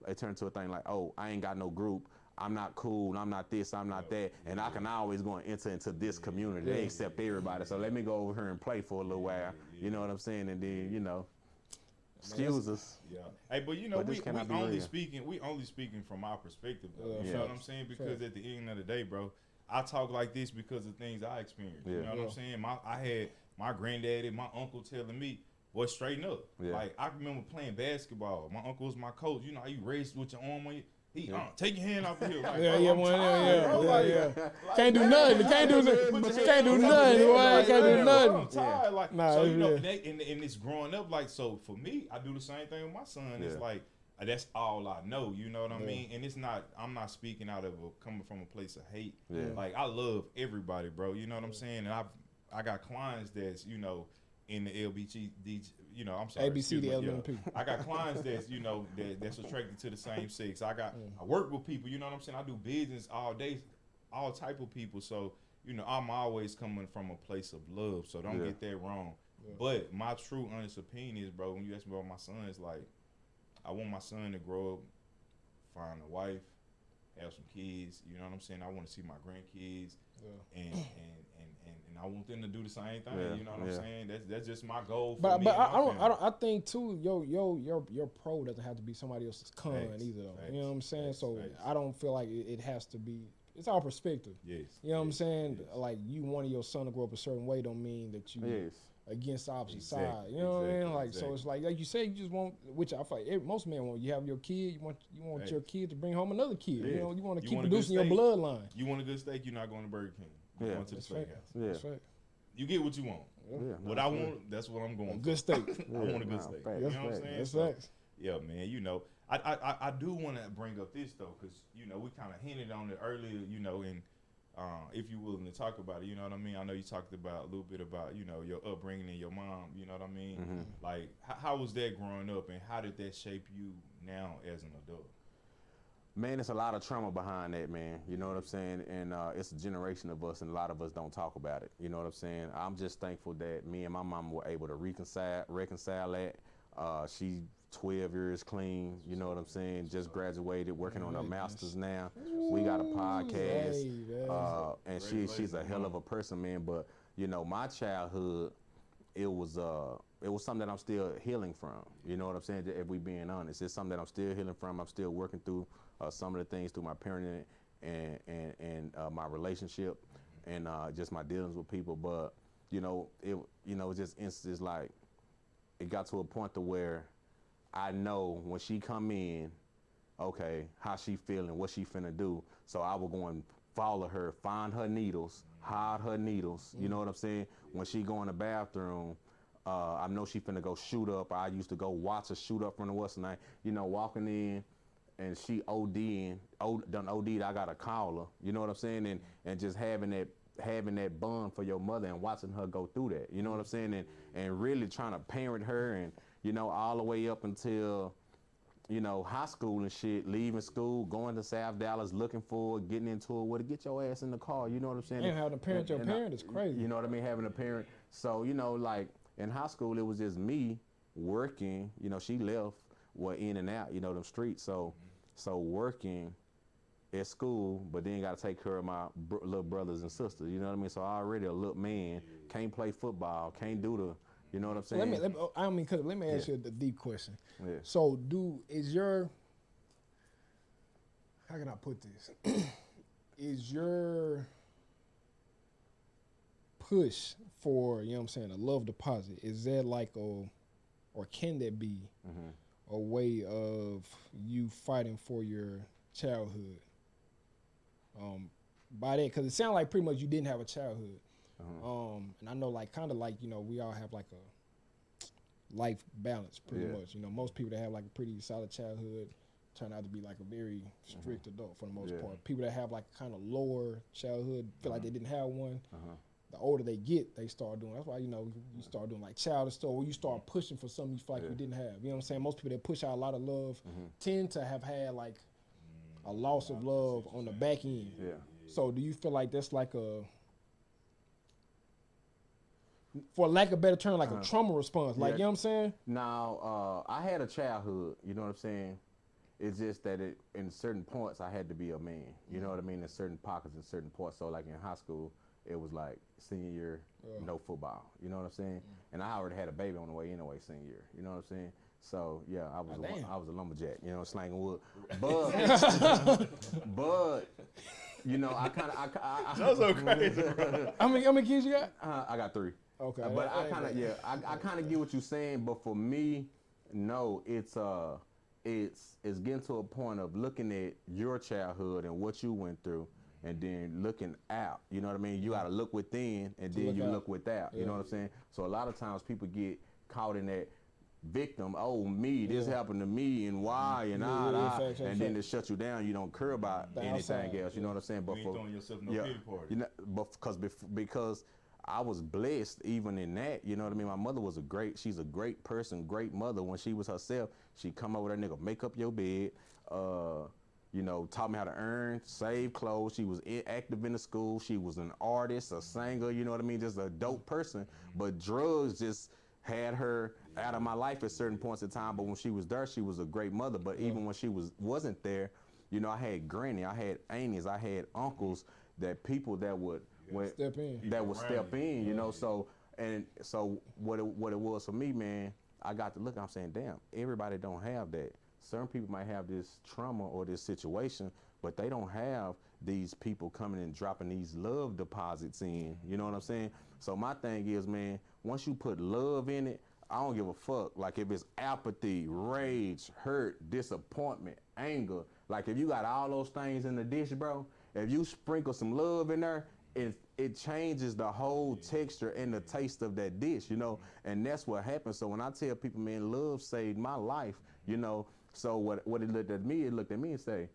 I ain't got no group. I'm not cool, I'm not this, I'm not that, and I can always go and enter into this community. They accept everybody, so let me go over here and play for a little while. You know what I'm saying? And then, you know, excuse us. Yeah. Hey, but you know, we only speaking from our perspective, though. You know what I'm saying? Because at the end of the day, bro, I talk like this because of things I experienced. You know what I'm saying? I had my granddaddy, my uncle telling me, boy, straighten up. Like, I remember playing basketball. My uncle was my coach. You know how you race with your arm on you? Take your hand off of here. Like, can't do nothing. Can't do nothing. Can't do nothing. Boy, can't do nothing. I'm tired. Like, so you know, and it's growing up. Like, so for me, I do the same thing with my son. It's like that's all I know. You know what I mean? And it's not. I'm not speaking out of coming from a place of hate. Like, I love everybody, bro. You know what I'm saying? And I got clients that's, you know, in the LBGD, you know, I'm sorry. ABC, the LMP. I got clients that's, you know, that's attracted to the same sex. I work with people, you know what I'm saying? I do business all day, all type of people. So, you know, I'm always coming from a place of love. So don't get that wrong. But my true, honest opinion is, bro, when you ask me about my son, it's like, I want my son to grow up, find a wife, have some kids. You know what I'm saying? I want to see my grandkids, and I want them to do the same thing. You know what I'm saying? That's just my goal. But I think too, your pro doesn't have to be somebody else's con either, though. You know what I'm saying? So I don't feel like it has to be. It's our perspective. You know what I'm saying? Like, you wanting your son to grow up a certain way don't mean that you against the opposite side. You know what I mean? Like, so it's like you say, you just want, which I feel like most men want. You have your kid, you want your kid to bring home another kid. You know, you want to keep producing your bloodline. You want a good steak, you're not going to Burger King. You're going to the steakhouse. That's right. You get what you want. What I want, that's what I'm going for. Good steak. I want a good steak. You know what I'm saying? That's facts. Yeah, man. You know, I do want to bring up this though, because you know we kind of hinted on it earlier. You know, and if you're willing to talk about it, you know what I mean. I know you talked about a little bit about, you know, your upbringing and your mom. You know what I mean? Like, how was that growing up, and how did that shape you now as an adult? Man, it's a lot of trauma behind that, man. You know what I'm saying? And it's a generation of us, and a lot of us don't talk about it. You know what I'm saying? I'm just thankful that me and my mom were able to reconcile that. She 12 years clean, you know what I'm saying? Just graduated, working on her master's now. We got a podcast, and she's a hell of a person, man. But you know, my childhood, it was something that I'm still healing from. You know what I'm saying? If we being honest, it's something that I'm still healing from. I'm still working through some of the things through my parenting and my relationship and just my dealings with people. But you know, just instances like it got to a point to where I know when she come in, okay, how she feeling, what she finna do. So I will go and follow her, find her needles, hide her needles. You know what I'm saying? When she go in the bathroom, I know she finna go shoot up. I used to go watch her shoot up from the what's night. You know, walking in and she done OD'd, I gotta call her. You know what I'm saying? And just having that bond for your mother and watching her go through that. You know what I'm saying? And really trying to parent her and, you know, all the way up until, you know, high school and shit, leaving school, going to South Dallas, looking for it, getting into it, with it, get your ass in the car, you know what I'm saying? And having to parent your parent is crazy. You know what I mean? Having a parent. So, you know, like in high school, it was just me working, you know, she left, in and out, you know, them streets. So working at school, but then got to take care of my little brothers and sisters, you know what I mean? So I already a little man, can't play football, can't do the, you know what I'm saying? Let me ask you a deep question. Yeah. So how can I put this? Is your push for, you know what I'm saying, a love deposit, is that like or can that be a way of you fighting for your childhood? By that, because it sounds like pretty much you didn't have a childhood. And I know, like, kind of like, you know, we all have like a life balance pretty much. You know, most people that have like a pretty solid childhood turn out to be like a very strict adult for the most part. People that have like kind of lower childhood feel like they didn't have one. The older they get, they start doing. That's why, you know, you start doing like childish stuff, or you start pushing for something you feel like you didn't have. You know what I'm saying? Most people that push out a lot of love tend to have had like a loss of love on the back end. Yeah. So do you feel like that's like for lack of a better term, like a trauma response? Like, you know what I'm saying? Now, I had a childhood, you know what I'm saying? It's just that in certain points, I had to be a man. You know what I mean? In certain pockets, in certain parts. So like in high school, it was like senior year, no football. You know what I'm saying? And I already had a baby on the way anyway, senior year. You know what I'm saying? So yeah, I was a lumberjack, you know, slanging wood. But you know, I That's so crazy, bro. How many kids you got? I got 3. Okay. But I kind of get what you're saying. But for me, no, it's getting to a point of looking at your childhood and what you went through, and then looking out. You know what I mean? You got to look within, and then you look without. You know what I'm saying? So a lot of times people get caught in that victim. Oh, me, this happened to me, and why, and and then to shut you down. You don't care about anything else. You know what I'm saying? But you ain't throwing yourself no pity party. You know, but because I was blessed even in that. You know what I mean? My mother was she's a great person, great mother. When she was herself, she come over with her nigga, make up your bed, you know, taught me how to earn, save clothes. She was active in the school. She was an artist, a singer, you know what I mean? Just a dope person. But drugs just had her out of my life at certain points in time. But when she was there, she was a great mother. But even when she wasn't there, you know, I had granny, I had aunties, I had uncles, that people that would step in, you know. So what it was for me, man, I got to look, I'm saying, damn, everybody don't have that. Certain people might have this trauma or this situation, but they don't have these people coming and dropping these love deposits in. You know what I'm saying? So my thing is, man, once you put love in it, I don't give a fuck. Like if it's apathy, rage, hurt, disappointment, anger, like if you got all those things in the dish, bro, if you sprinkle some love in there, it changes the whole texture and the taste of that dish, you know, and that's what happens. So when I tell people, man, love saved my life, you know, so what it looked at me and say,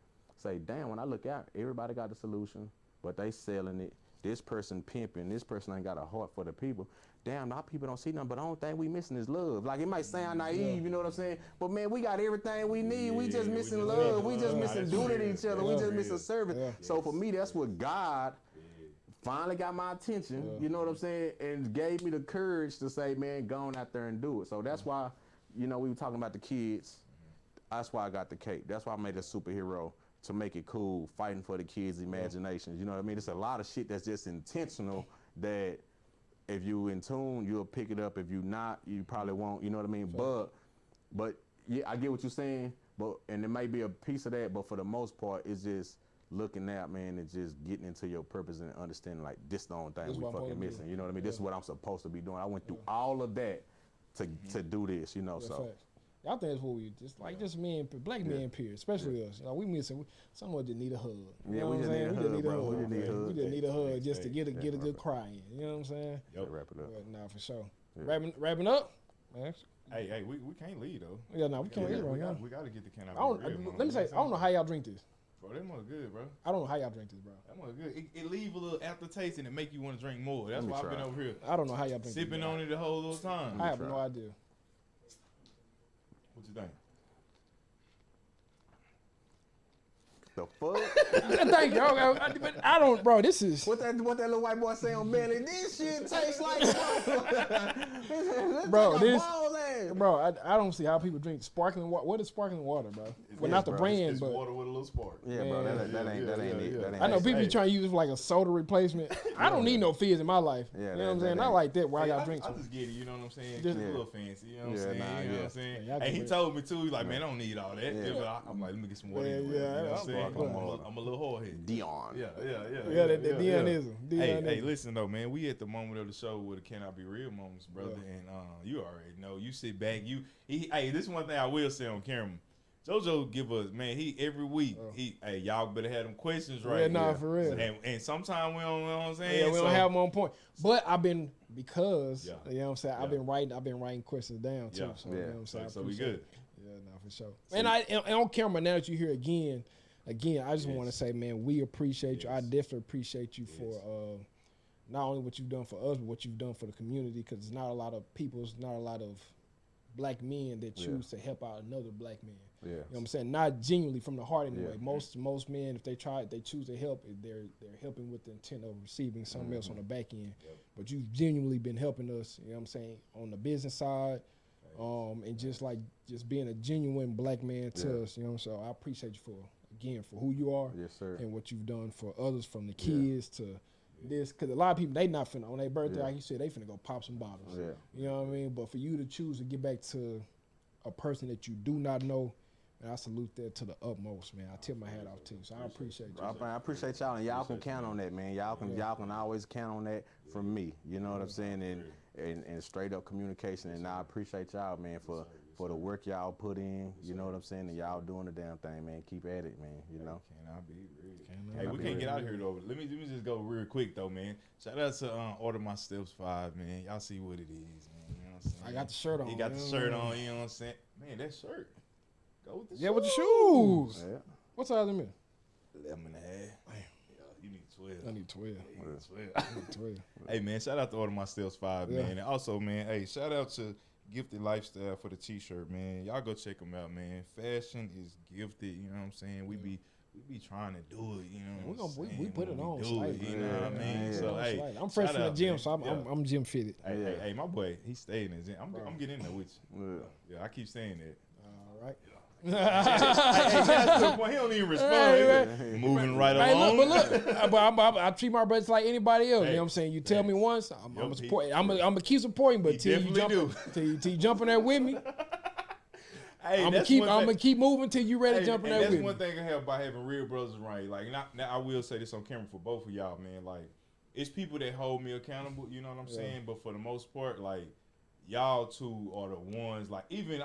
damn, when I look out, everybody got the solution, but they selling it. This person pimping, this person ain't got a heart for the people. Damn, our people don't see nothing, but the only thing we missing is love. Like, it might sound naive, you know what I'm saying? But man, we got everything we need. We just missing love. We just missing doing it to each other. We just missing service. So for me, that's what God finally got my attention, you know what I'm saying? And gave me the courage to say, man, go on out there and do it. So that's why you know, we were talking about the kids. That's why I got the cape. That's why I made a superhero, to make it cool, fighting for the kids' imaginations. You know what I mean? It's a lot of shit that's just intentional that if you in tune, you'll pick it up. If you not, you probably won't. You know what I mean? But yeah, I get what you're saying. But and it may be a piece of that, but for the most part, it's just looking out, man, and just getting into your purpose and understanding like this the only thing we fucking missing. You know what I mean? This is what I'm supposed to be doing. I went through all of that to do this. You know, so. I think that's what we just men, black men, period, especially us. You know, we missing. Someone just need a hug. You know we just need a hug. We just need a hug just to get a good cry in. You know what I'm saying? Yep. Wrap it up. Nah, for sure. Yeah. Wrapping up. Man. Hey, we can't leave though. Yeah, no, we can't leave right now. We gotta get the can out. Let me say, I don't know how y'all drink this. Bro, that mug good, bro. I don't know how y'all drink this, bro. That mug good. It leave a little aftertaste and it make you want to drink more. That's why I've been over here. I don't know how y'all drink sipping on it the whole little time. I have no idea. What you think? The fuck? Thank you. But I don't, bro. This is what that little white boy say on Belly. This shit tastes like bro. This bro. I don't see how people drink sparkling water. What is sparkling water, bro? Well, not the brand, it's but water with a little spark. Yeah, bro. That ain't it. I know people be trying to use it for like a soda replacement. I don't need no fizz in my life. Yeah, you know what I'm saying? Not like that where I got drinks. I just get it. You know what I'm saying? Just a little fancy. You know what I'm saying? You know what I'm saying? Hey, he told me too. He's like, man, I don't need all that. I'm like, let me get some water. You know what I'm saying? I'm a little hard headed. Dion. Yeah, that Dionism. Hey, listen though, man. We at the moment of the show where the cannot be real moments, brother. And you already know. You sit back. Hey, this is one thing I will say on camera. JoJo give us, man, he every week, hey, y'all better have them questions right. Yeah, nah, for real. And sometimes we don't, you know what I'm saying? Yeah, we don't have them on point. But I've been, because, you know what I'm saying, I've been writing questions down too. So, you know what I'm saying? So we good. Yeah, nah, for sure. And on camera, now that you're here again, I just want to say, man, we appreciate you. I definitely appreciate you for not only what you've done for us, but what you've done for the community, because there's not a lot of people, there's not a lot of black men that choose to help out another black man. You know what I'm saying? Not genuinely from the heart anyway. Most men, if they choose to help, they're helping with the intent of receiving something else on the back end. But you've genuinely been helping us, you know what I'm saying, on the business side, and just being a genuine black man to us, you know what I'm saying? So I appreciate you for who you are, and what you've done for others, from the kids to this, because a lot of people, they not finna, on their birthday, like you said, they finna go pop some bottles. You know what I mean? But for you to choose to get back to a person that you do not know, and I salute that to the utmost, man. I tip my hat off to you, so I appreciate you. I appreciate y'all, and y'all can count on that, man. Y'all can always count on that from me. You know what I'm saying? And straight up communication, and I appreciate y'all, man, for the work y'all put in. You know what I'm saying? And y'all doing the damn thing, man. Keep at it, man. You know. Hey, we can't get out of here though. Let me just go real quick though, man. Shout out to Order My Steps 5, man. Y'all see what it is, man. You know what I'm saying? I got the shirt on. He got the shirt on. You know what I'm saying? Man, that shirt. Go with the shoes. Yeah, with the shoes. Yeah. What size am I? 11 and a half. You need 12. I need 12. I need 12. Hey, man, shout out to Order My Steps 5, man. And also, man, hey, shout out to Gifted Lifestyle for the t-shirt, man. Y'all go check them out, man. Fashion is gifted, you know what I'm saying? We be trying to do it, you know. We put it on. You know what I mean? So hey, I'm fresh from the gym, so I'm gym fitted. Hey, my boy, he stayed in the gym. I'm getting in there with you. Yeah, I keep saying that. All right. Hey, that's the point. He don't even respond. Moving right along. Look, I treat my brothers like anybody else. You know what I'm saying? You tell me once, I'm gonna support. I'm gonna keep supporting, but till you jump in there with me. Hey, I'm gonna keep moving till you ready to jump in there with me. That's one thing I have about having real brothers around. Like, now I will say this on camera for both of y'all, man. Like, it's people that hold me accountable. You know what I'm saying? But for the most part, like, y'all two are the ones. Like, even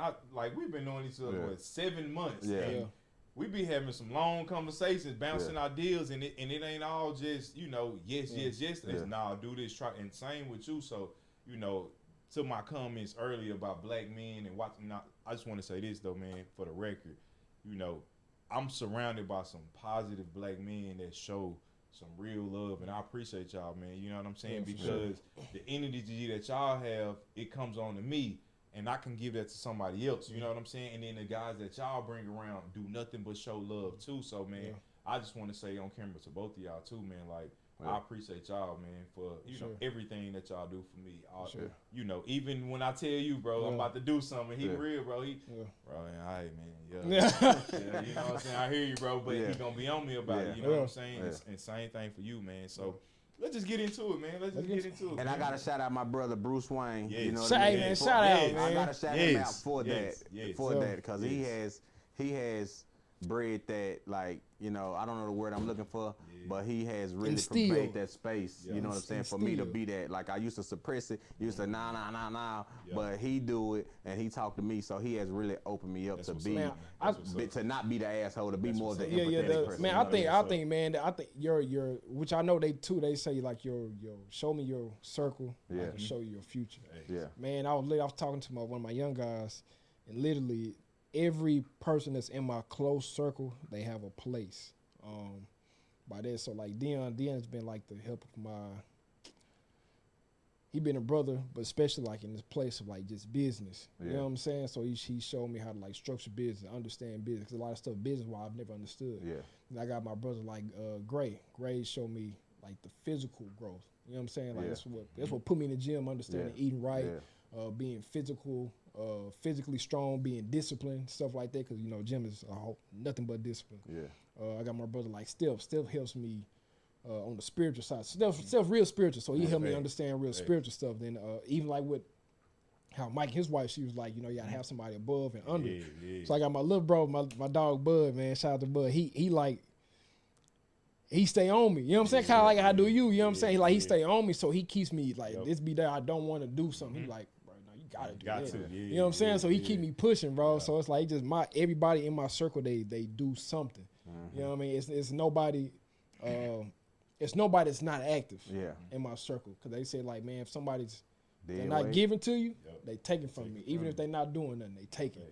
we've been knowing each other for 7 months. And we be having some long conversations, bouncing ideas, and it ain't all just, you know, yes. It's nah, do this, try, and same with you. So, you know, to my comments earlier about black men and watching, I just want to say this though, man, for the record, you know, I'm surrounded by some positive black men that show some real love, and I appreciate y'all, man. You know what I'm saying? Because the energy that y'all have, it comes on to me, and I can give that to somebody else. You know what I'm saying? And then the guys that y'all bring around do nothing but show love too. So, man, I just want to say on camera to both of y'all too, man. Like I appreciate y'all, man, for you know everything that y'all do for me. You know, even when I tell you, bro, I'm about to do something, he real, bro. Bro, all right, man, you know what I'm saying. I hear you, bro, but he gonna be on me about it. You know what I'm saying? And same thing for you, man. So. Let's just get into it, man. Let's get into it. And man. I gotta shout out my brother Bruce Wayne. Yes. You know what I mean? Man, shout out, man. I gotta shout him out for that, because he has bred that, like, you know, I don't know the word I'm looking for, but he has really pervaded that space. You know what I'm saying? For me to be that, like, I used to suppress it, used to nah, but he do it and he talked to me, so he has really opened me up to to not be the asshole, to be more of the empathetic person. Man, I think your which I know they say like your show me your circle, I can show you your future. Man, I was talking to one of my young guys, and literally every person that's in my close circle, they have a place. By that, so like Dion's been like the help of he been a brother, but especially like in this place of like just business. You know what I'm saying? So he showed me how to like structure business, understand business, because a lot of stuff business-wise I've never understood. And I got my brother like Gray. Gray showed me like the physical growth. You know what I'm saying? Like that's what put me in the gym, understanding eating right, being physically strong, being disciplined, stuff like that. Because you know, gym is nothing but discipline. I got my brother like Steph. Steph helps me on the spiritual side. Steph's real spiritual, so he helped me understand real spiritual stuff. Then even like with how Mike, his wife, she was like, you know, you gotta have somebody above and under. So I got my little bro, my dog Bud, man. Shout out to Bud. He stay on me. You know what I'm saying? Kind of like how I do you. You know what I'm saying? Like he stay on me, so he keeps me like this be there. I don't want to do something. He like, bro, no, you gotta do that. You know what I'm saying? So he keep me pushing, bro. So it's like just everybody in my circle, they do something. You know what I mean? It's nobody. It's nobody that's not active in my circle, because they say like, man, if somebody's they're not giving to you, they taking from you. Even if they're not doing nothing, they taking.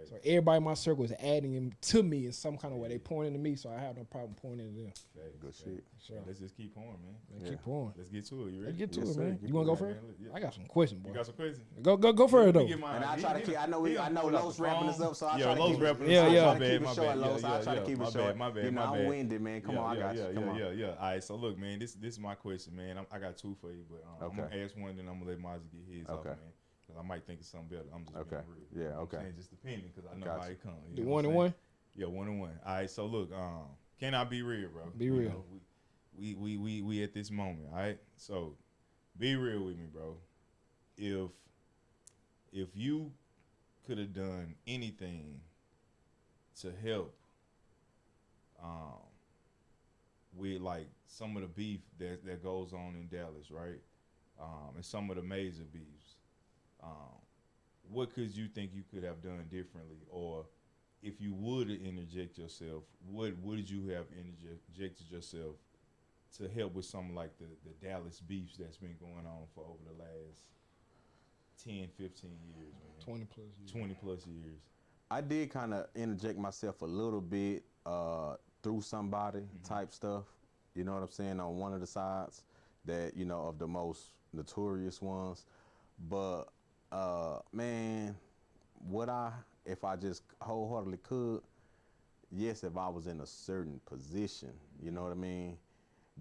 So everybody in my circle is adding him to me in some kind of way. They pointing to me, so I have no problem pointing to them. Good shit. Sure. Let's just keep pouring, man. Keep pouring. Let's get to it. You ready? Let's get to it, man. You want to go first? I got some questions, boy. You got some questions? Go for it, though. And I try to keep. I know Lowe's wrapping us up, so I try to keep it. My bad. I try to keep it short. My bad. You know, I'm winded, man. Come on, I got you. Come on. All right, so look, man. This is my question, man. I got two for you, but I'm gonna ask one, then I'm gonna let Maz get his off, man. I might think of something better. I'm just being real. Yeah, okay. Just depending, because I know how it comes. Do 1-on-1? Yeah, 1-on-1. All right, so look, can I be real, bro? Be real. Know, we at this moment, all right? So be real with me, bro. If you could have done anything to help with like some of the beef that goes on in Dallas, right? And some of the major beefs. What could you think you could have done differently, or if you would interject yourself, what would you have interjected yourself to help with something like the Dallas beefs that's been going on for over the last 10, 15 years, man? 20 plus years. 20 plus years. I did kind of interject myself a little bit through somebody type stuff. You know what I'm saying? On one of the sides that, you know, of the most notorious ones. But man, if I just wholeheartedly could, yes, if I was in a certain position, you know what I mean?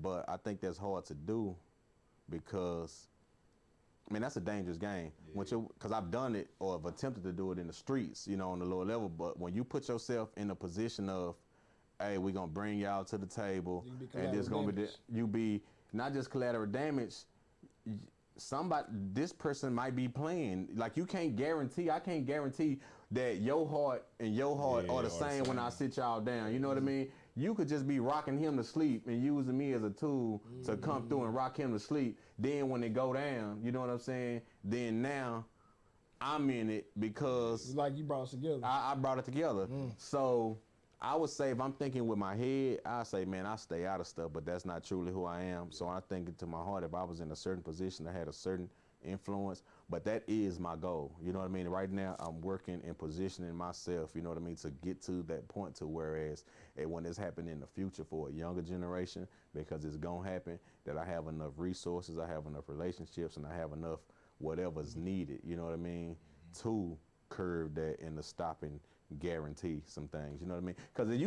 But I think that's hard to do, because, I mean, that's a dangerous game. Because I've done it, or have attempted to do it in the streets, you know, on the lower level. But when you put yourself in a position of, hey, we're going to bring y'all to the table, and there's going to be, you be not just collateral damage, this person might be playing. Like, I can't guarantee that your heart and your heart are the same when I sit y'all down. You know what I mean? You could just be rocking him to sleep and using me as a tool to come through and rock him to sleep. Then when it go down, you know what I'm saying? Then now I'm in it because it's like you brought us together. I brought it together. So I would say, if I'm thinking with my head, I say, man, I stay out of stuff, but that's not truly who I am. So I think to my heart, if I was in a certain position, I had a certain influence, but that is my goal. You know what I mean? Right now, I'm working and positioning myself, you know what I mean, to get to that point, to whereas when it's happening in the future for a younger generation, because it's going to happen, that I have enough resources, I have enough relationships, and I have enough whatever's needed, you know what I mean, to curb that and to stop and guarantee some things. You know what I mean? Because if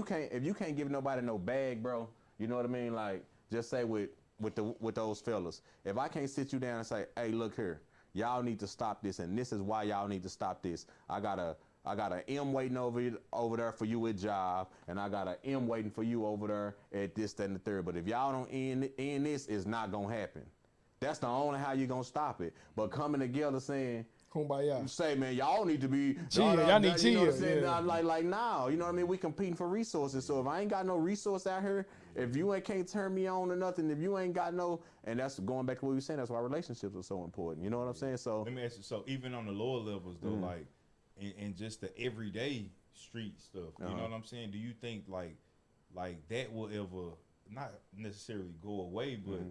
you can't give nobody no bag, bro, you know what I mean? Like, just say with those fellas, if I can't sit you down and say, hey, look here, y'all need to stop this, and this is why y'all need to stop this. I got a M waiting over there for you at job, and I got a M waiting for you over there at this, that, and the third. But if y'all don't end this, it's not gonna happen. That's the only how you gonna stop it. But coming together saying, kumbaya. Say, man, y'all need to be chill. Y'all need chill. You know what I'm saying? Yeah. Like now, you know what I mean? We competing for resources. So if I ain't got no resource out here, if you can't turn me on or nothing, if you ain't got no, and that's going back to what we were saying, that's why relationships are so important. You know what I'm saying? So let me ask you. So even on the lower levels, though, like in just the everyday street stuff, you know what I'm saying? Do you think like that will ever not necessarily go away, but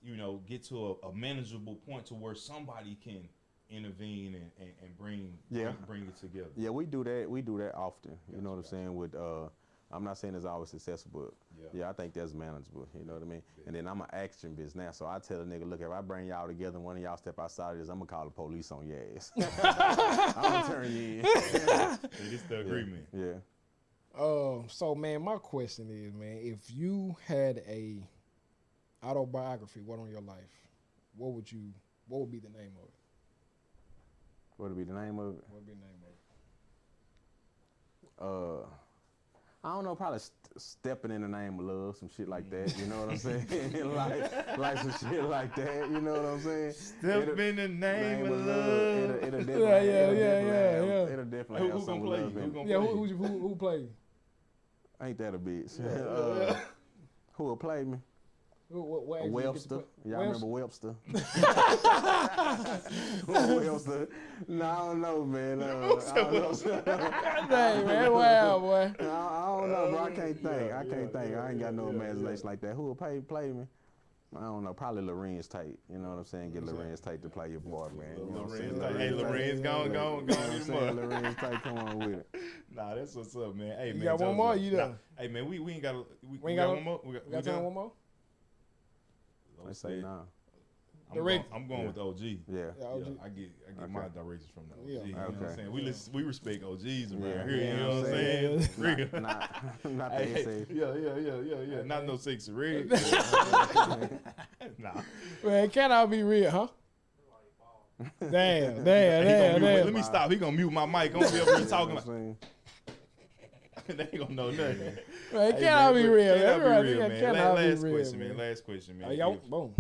you know, get to a manageable point to where somebody can intervene and bring it together? Yeah, we do that. We do that often. You know what I'm saying? With I'm not saying it's always successful, but yeah, I think that's manageable. You know what I mean? Yeah. And then I'm an action business now, so I tell a nigga, look, if I bring y'all together and one of y'all step outside of this, I'm gonna call the police on your ass. I'm gonna turn you in. It's the agreement. Yeah. So man, my question is, man, if you had a autobiography, what on your life, what would be the name of it? What would be the name of it? What would be the name of it? I don't know, probably stepping in the name of love, some shit like that. You know what I'm saying? like some shit like that. You know what I'm saying? Step in the name of love. It'll definitely It'll definitely have some love in it. Yeah, who play? Ain't that a bitch? Who will play me? What Webster. Y'all remember Webster? Webster. No, I don't know, man. I don't know. Dang, man. Wow, boy. I don't know, bro. I can't think. I ain't got no imagination like that. Who will play me? I don't know. Probably Lorenz Tate. You know what I'm saying? Get Lorenz Tate to play your boy, man. You know what I'm saying? Hey, Lorenz, go. Lorenz Tate, come on with it. Nah, that's what's up, man. Hey, man. You got one more? You done? Hey, man, we ain't got. We got one more. We got one more. Let's say nah. I'm going with OG. Yeah. OG. I get my directions from the OG. Yeah. You know what I'm saying? We respect OGs around here. You know what I'm saying? Real. Not that say. Yeah. Not no sexy red. Nah. Man, can I be real, huh? Damn. Let me stop. He gonna mute my mic. I'm gonna be up here talking like. They ain't gonna know nothing. Man, can I be real? Last question, man. Boom.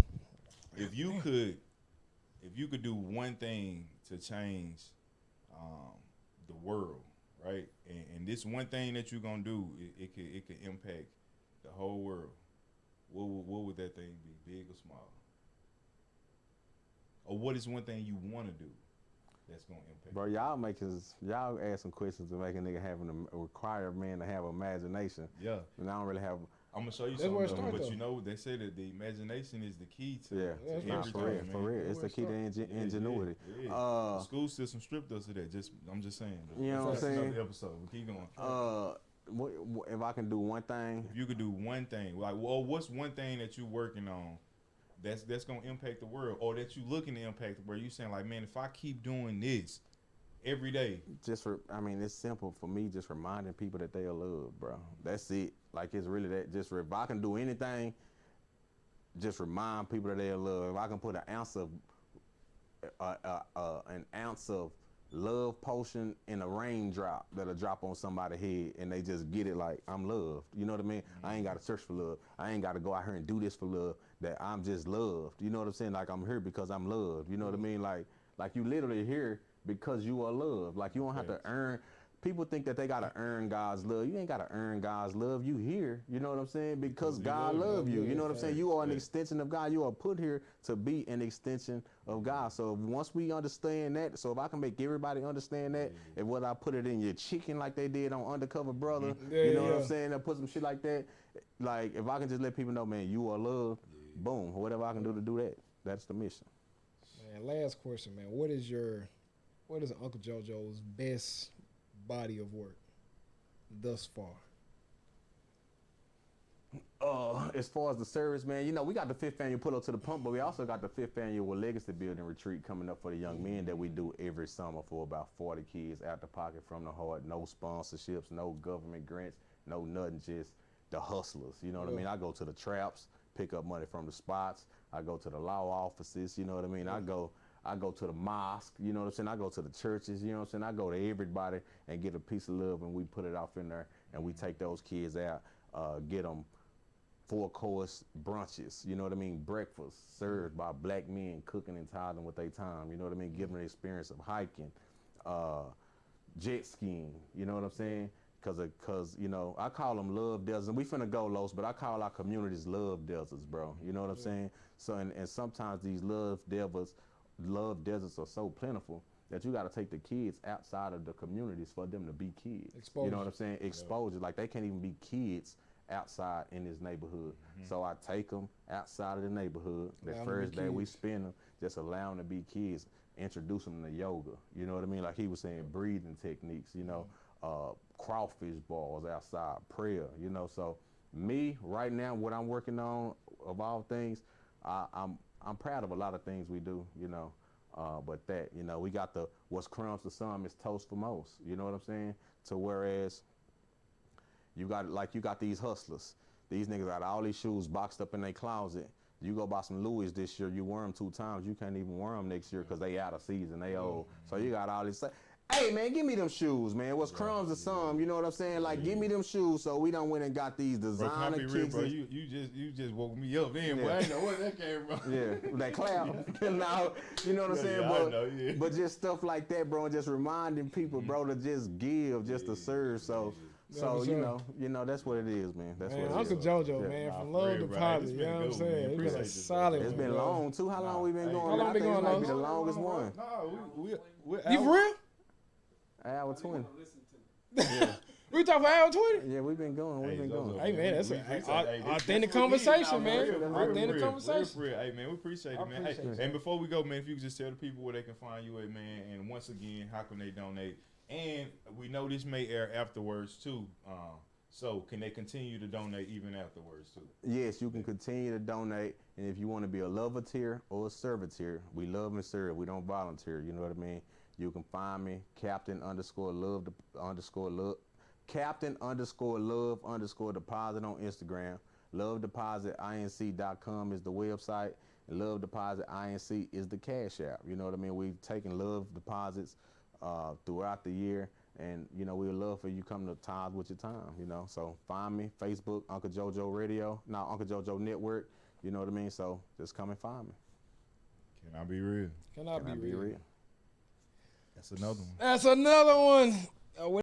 If you could do one thing to change the world, right? And this one thing that you're gonna do, it could impact the whole world. What would that thing be, big or small? Or what is one thing you want to do that's gonna impact? Bro, y'all ask some questions to make a nigga require a man to have imagination. Yeah. And I don't really have. I'm gonna show you something, but you know they say that the imagination is the key to everything. For real. It's the key to ingenuity. Yeah. The school system stripped us of that. I'm just saying. You know what I'm saying? Another episode. We keep going. If I can do one thing. If you could do one thing, like, well, what's one thing that you're working on that's gonna impact the world, or that you looking to impact the world? You saying like, man, if I keep doing this every day, it's simple for me. Just reminding people that they are loved, bro. That's it. Like, it's really that. Just if I can do anything, just remind people that they are loved. If I can put an ounce of love potion in a raindrop that'll drop on somebody's head and they just get it, like, I'm loved. You know what I mean? Mm-hmm. I ain't got to search for love. I ain't got to go out here and do this for love. That I'm just loved. You know what I'm saying? Like, I'm here because I'm loved. You know what I mean? Like you literally here because you are loved. Like, you don't have to earn. People think that they got to earn God's love. You ain't got to earn God's love. You here. You know what I'm saying? Because God love you. You know what I'm saying? You are an extension of God. You are put here to be an extension of God. So once we understand that, so if I can make everybody understand that, and whether I put it in your chicken like they did on Undercover Brother, you know what I'm saying? I put some shit like that. Like, if I can just let people know, man, you are loved, boom, whatever I can do to do that, that's the mission. Man, last question, man. What is Uncle JoJo's best body of work thus far? As far as the service, man, you know, we got the 5th annual Pull Up to the Pump, but we also got the 5th annual Legacy Building Retreat coming up for the young men that we do every summer for about 40 kids out the pocket from the heart. No sponsorships, no government grants, no nothing, just the hustlers. You know what I mean? I go to the traps, pick up money from the spots. I go to the law offices, you know what I mean? I go to the mosque, you know what I'm saying? I go to the churches, you know what I'm saying? I go to everybody and get a piece of love, and we put it off in there, and we take those kids out, get them 4-course brunches, you know what I mean? Breakfast served by black men cooking and tithing with their time, you know what I mean? Give them the experience of hiking, jet skiing, you know what I'm saying? Cause you know, I call them love deserts, and we finna go, Los, but I call our communities love deserts, bro. You know what I'm saying? So, and sometimes these love deserts are so plentiful that you got to take the kids outside of the communities for them to be kids. Exposure. You know what I'm saying? Exposure. Like, they can't even be kids outside in this neighborhood. So I take them outside of the neighborhood. The first day we spend them, just allow them to be kids, introduce them to yoga. You know what I mean? Like he was saying, breathing techniques, you know, crawfish balls outside, prayer, you know. So me, right now, what I'm working on, of all things, I'm proud of a lot of things we do, you know. But that, you know, we got the, what's crumbs for some is toast for most. You know what I'm saying? To whereas you got these hustlers. These niggas got all these shoes boxed up in their closet. You go buy some Louis this year, you wear them 2 times. You can't even wear them next year because they out of season, they old. So you got all this. Hey man, give me them shoes, man. What's crumbs to some? You know what I'm saying? Like, give me them shoes. So we done went and got these designer kicks. Real, bro. You just woke me up then, boy. I didn't know where that came from. Yeah, that cloud. Now, you know what I'm saying? But just stuff like that, bro, and just reminding people, bro, to just give, just to serve. So you know, that's what it is, man. That's what it Uncle is. JoJo, man, from Love Deposit. You know what I'm saying? It's been a solid one. It's been long too. How long we been going? How long been going? It might be the longest one. No, you for real? Hour 20. Yeah. We talking for hour 20? Yeah, we've been going. We've been going. Hey man, that's an authentic conversation, man. Authentic conversation. Hey man, we appreciate it, man. Hey, and before we go, man, if you could just tell the people where they can find you at, man, and once again, how can they donate? And we know this may air afterwards too. So can they continue to donate even afterwards too? Yes, you can continue to donate. And if you want to be a lover-tier or a server-tier, we love and serve. We don't volunteer. You know what I mean? You can find me, Captain_love_deposit on Instagram. LoveDepositInc.com is the website. And Love Deposit INC is the cash app. You know what I mean? We've taken love deposits throughout the year. And, you know, we would love for you to come to Tithe with your time, you know. So find me, Facebook, Uncle JoJo Radio, Uncle JoJo Network. You know what I mean? So just come and find me. Can I be real? Can I be real? That's another one. That's another one.